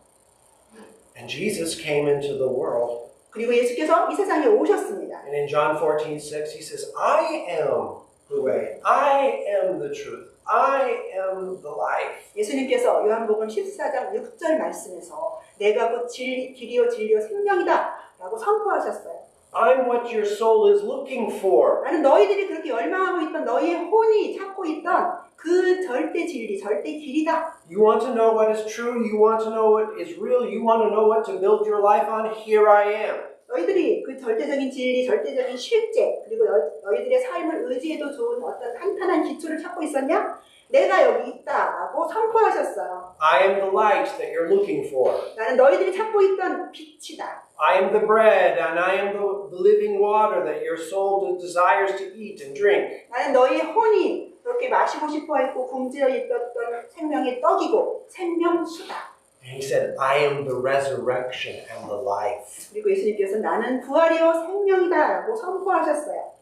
And Jesus came into the world. 그리고 예수께서 이 세상에 오셨습니다. And in John 14:6, he says, I am the way. I am the truth. I am the life. 예수님께서 요한복음 14장 6절 말씀에서 내가 곧 길이요 진리요 생명이다 라고 선포하셨어요. I'm what your soul is looking for. 나는 너희들이 그렇게 열망하고 있던 너희의 혼이 찾고 있던 그 절대 진리, 절대 길이다. You want to know what is true? You want to know what is real? You want to know what to build your life on? Here I am. 너희들이 그 절대적인 진리, 절대적인 실제, 그리고 너희들의 삶을 의지해도 좋은 어떤 탄탄한 기초를 찾고 있었냐? 내가 여기 있다라고 선포하셨어요. I am the light that you're looking for. 나는 너희들이 찾고 있던 빛이다. I am the bread and I am the living water that your soul desires to eat and drink. 나는 너희의 혼이 그렇게 마시고 싶어 했고 굶주려 있던 생명의 떡이고 생명수다. And he said, I am the resurrection and the life. 그리고 예수님께서 나는 부활이요 생명이다라고 선포하셨어요.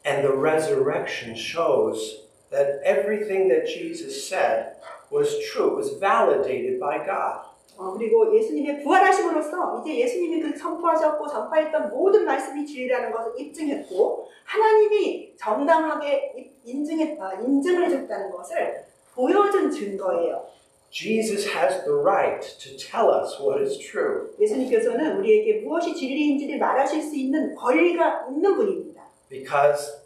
And the resurrection shows that everything that Jesus said was true. It was validated by God. 그리고 예수님의 부활하심으로써 이제 예수님이 그 선포하셨고 전파했던 모든 말씀이 진리라는 것을 입증했고 하나님이 정당하게 인증을 해줬다는 것을 보여준 증거예요. Jesus has the right to tell us what is true. 예수님께서는 우리에게 무엇이 진리인지를 말하실 수 있는 권리가 있는 분입니다. Because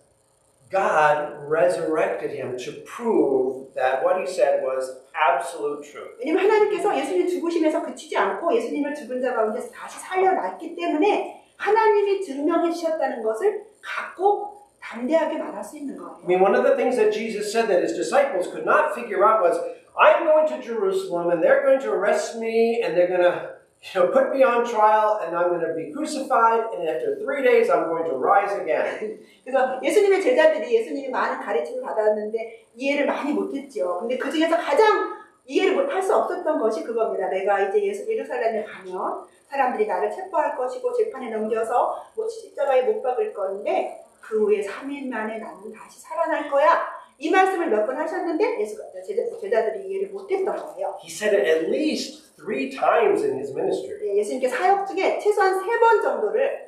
God resurrected him to prove that what he said was absolute truth. 왜냐하면 하나님께서 예수님 죽으심에서 그치지 않고 예수님을 죽은 자 가운데서 다시 살려났기 때문에 하나님이 증명해 주셨다는 것을 갖고 담대하게 말할 수 있는 거예요. I mean, one of the things that Jesus said that his disciples could not figure out was, I'm going to Jerusalem and they're going to arrest me and they're going to put me on trial and I'm going to be crucified and after 3 days I'm going to rise again. 그래서 예수님의 제자들이 예수님이 많은 가르침을 받았는데 이해를 많이 못했죠. 근데 그 중에서 가장 이해를 못할 수 없었던 것이 그겁니다. 내가 이제 예루살렘에 가면 사람들이 나를 체포할 것이고 재판에 넘겨서 십자가에 못 박을 건데 그 후에 3일 만에 나는 다시 살아날 거야. 이 말씀을 몇 번 하셨는데 제자들이 이해를 못했던 거예요. He said it at least 3 times in his ministry. 예수님께 사역 중에 최소한 3번 정도를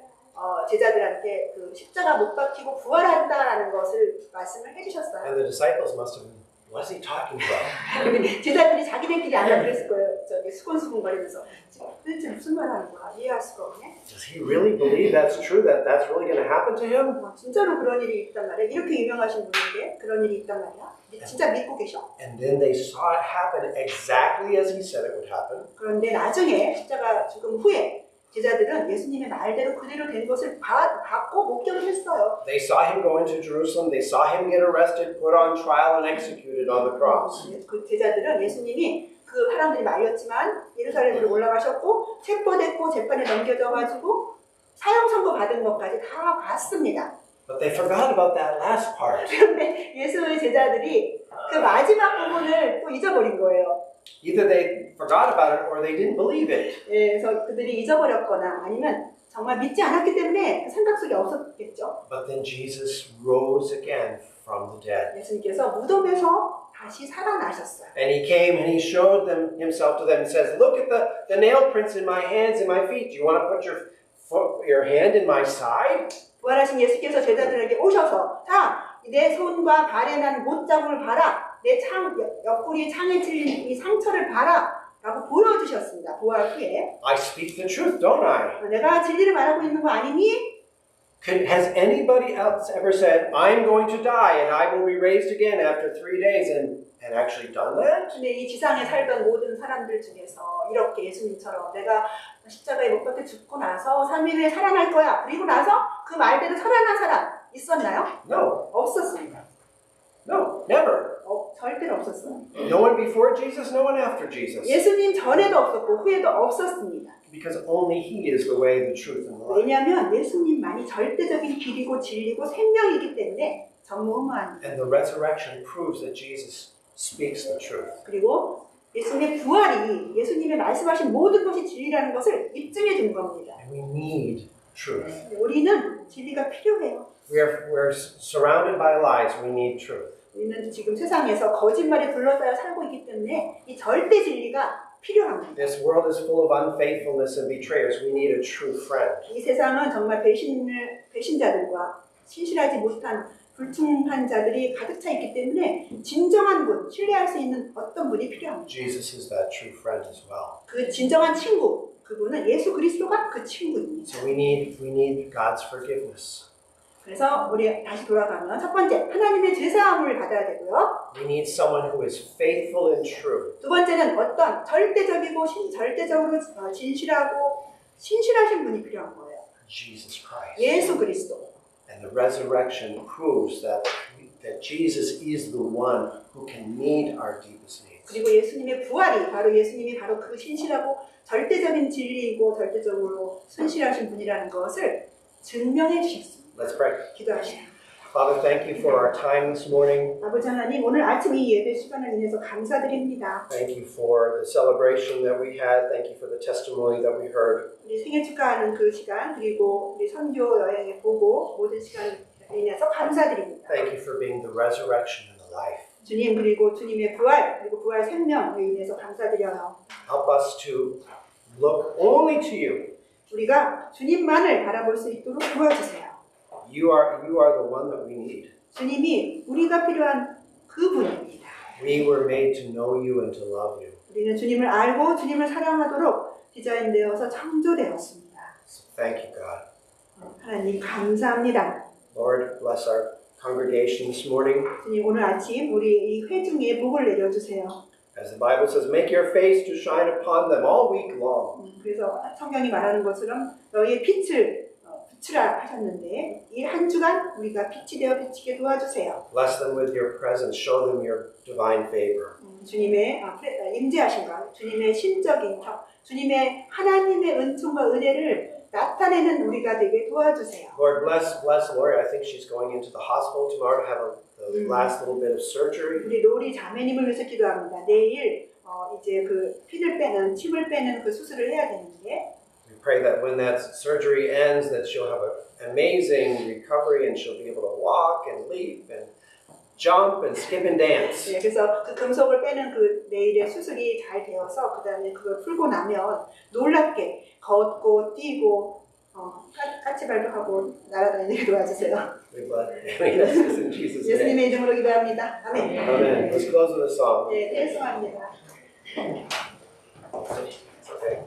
제자들한테 그 십자가 못 박히고 부활한다라는 것을 말씀을 해주셨어요. And the disciples must have been, what is he talking about? 제자들이 자기들끼리 알아들었을 거예요. 저기 수근수근거리면서 도대체 무슨 말 하는 거야? 이해할 수가 없네. Does he really believe that's true, that that's really going to happen to him? 진짜로 그런 일이 있단 말이야. 이렇게 유명하신 분인데 그런 일이 있단 말이야. 진짜 믿고 계셔? And then they saw it happen exactly as he said it would happen. 그런데 나중에 십자가 죽음 후에 제자들은 예수님의 말대로 그대로 된 것을 봤고 목격을 했어요. They saw him go into Jerusalem. They saw him get arrested, put on trial, and executed on the cross. 그 제자들은 예수님이 그 사람들이 말렸지만 예루살렘으로 올라가셨고 체포됐고 재판에 넘겨져가지고 사형 선고 받은 것까지 다 봤습니다. But they forgot about that last part. 그런데 예수의 제자들이 그 마지막 부분을 또 잊어버린 거예요. Either they forgot about it or they didn't believe it. 그래서 그들이 잊어버렸거나 아니면 정말 믿지 않았기 때문에 그 생각 속에 없었겠죠. But then Jesus rose again from the dead. 예수님께서 무덤에서 다시 살아나셨어요. And he came and he showed them himself to them and says, look at the nail prints in my hands and my feet. Do you want to put your hand in my side? 부활하신 예수께서 제자들에게 오셔서 자, 내 손과 발에 난 못자국을 봐라. 내 옆구리에 창에 찔린 이 상처를 봐라. 라고 보여주셨습니다. 부활 후에. I speak the truth, don't I? 내가 진리를 말하고 있는 거 아니니? Has anybody else ever said, I'm going to die and I will be raised again after 3 days and actually done that? 근데 이 지상에 살던 모든 사람들 중에서 이렇게 예수님처럼 내가 십자가에 못 박혀 죽고 나서 3일 후에 살아날 거야. 그리고 나서 그 말대로 살아난 사람 있었나요? No, 없었습니다. no, never. 절대로 없었어요. No one before Jesus, no one after Jesus. 예수님 전에도 없었고 후에도 없었습니다. Because only He is the way, the truth, and the life. 왜냐하면 예수님만이 절대적인 길이고 진리고 생명이기 때문에 전무후무합니다. And the resurrection proves that Jesus speaks the truth. 그리고 예수님의 부활이 예수님의 말씀하신 모든 것이 진리라는 것을 입증해 준 겁니다. And we need truth. 우리는 진리가 필요해요. We're surrounded by lies. We need truth. 우리는 지금 세상에서 거짓말에 둘러싸여 살고 있기 때문에 이 절대 진리가 필요합니다. This world is full of unfaithfulness and betrayers. We need a true friend. 이 세상은 정말 배신자들과 신실하지 못한 불충한 자들이 가득 차 있기 때문에 진정한 분, 신뢰할 수 있는 어떤 분이 필요합니다. Jesus is that true friend as well. 그 진정한 친구, 그분은 예수 그리스도가 그 친구입니다. So we need God's forgiveness. 그래서 우리 다시 돌아가면 첫 번째, 하나님의 죄사함을 받아야 되고요. We need someone who is faithful and true. 두 번째는 어떤 절대적이고 절대적으로 진실하고 신실하신 분이 필요한 거예요. Jesus Christ. 예수 그리스도. And the resurrection proves that Jesus is the one who can meet our deepest needs. 그리고 예수님의 부활이 예수님이 바로 그 신실하고 절대적인 진리이고 절대적으로 신실하신 분이라는 것을 증명해 주셨습니다. Let's pray. 기도하시죠. Father, thank you for our time this morning. 아버지 하나님, 오늘 아침 이 예배 시간을 인해서 감사드립니다. Thank you for the celebration that we had. Thank you for the testimony that we heard. 우리 생일 축하하는 그 시간, 그리고 우리 선교 여행에 보고 모든 시간을 인해서 감사드립니다. Thank you for being the resurrection and the life. 주님, 그리고 주님의 부활, 그리고 부활 생명을 인해서 감사드려요. Help us to look only to you. 우리가 주님만을 바라볼 수 있도록 도와주세요. You are the one that we need. 주님이 우리가 필요한 그분입니다. We were made to know you and to love you. 우리는 주님을 알고 주님을 사랑하도록 디자인되어서 창조되었습니다. So thank you, God. 하나님 감사합니다. Lord, bless our congregation this morning. 주님, 오늘 아침 우리 이 회중에 복을 내려주세요. As the Bible says, make your face to shine upon them all week long. 그래서 성경이 말하는 것처럼 너희의 빛을 비추라 하셨는데 이 한 주간 우리가 빛이 되어 비치게 도와주세요. Bless them with your presence. Show them your divine favor. 주님의 임재하신가, 주님의 신적인 척, 주님의 하나님의 은총과 은혜를 나타내는 우리가 되게 도와주세요. Lord, bless Lori. I think she's going into the hospital tomorrow to have the last little bit of surgery. 우리 로리 자매님을 위해서 기도합니다. 내일 이제 그 침을 빼는 그 수술을 해야 되는데 We pray that when that surgery ends, that she'll have an amazing recovery and she'll be able to walk and leap and jump and skip and dance. 네, 그래서 그 금속을 빼는 그 내일의 수술이 잘 되어서 그 다음에 그걸 풀고 나면 놀랍게 걷고 뛰고 까치발도 날아다니게 도와주세요. We bless this in Jesus' name. 예수님의 이름으로 기도합니다. 아멘. Amen. Let's close with a song. 네, 댄스합니다. Okay.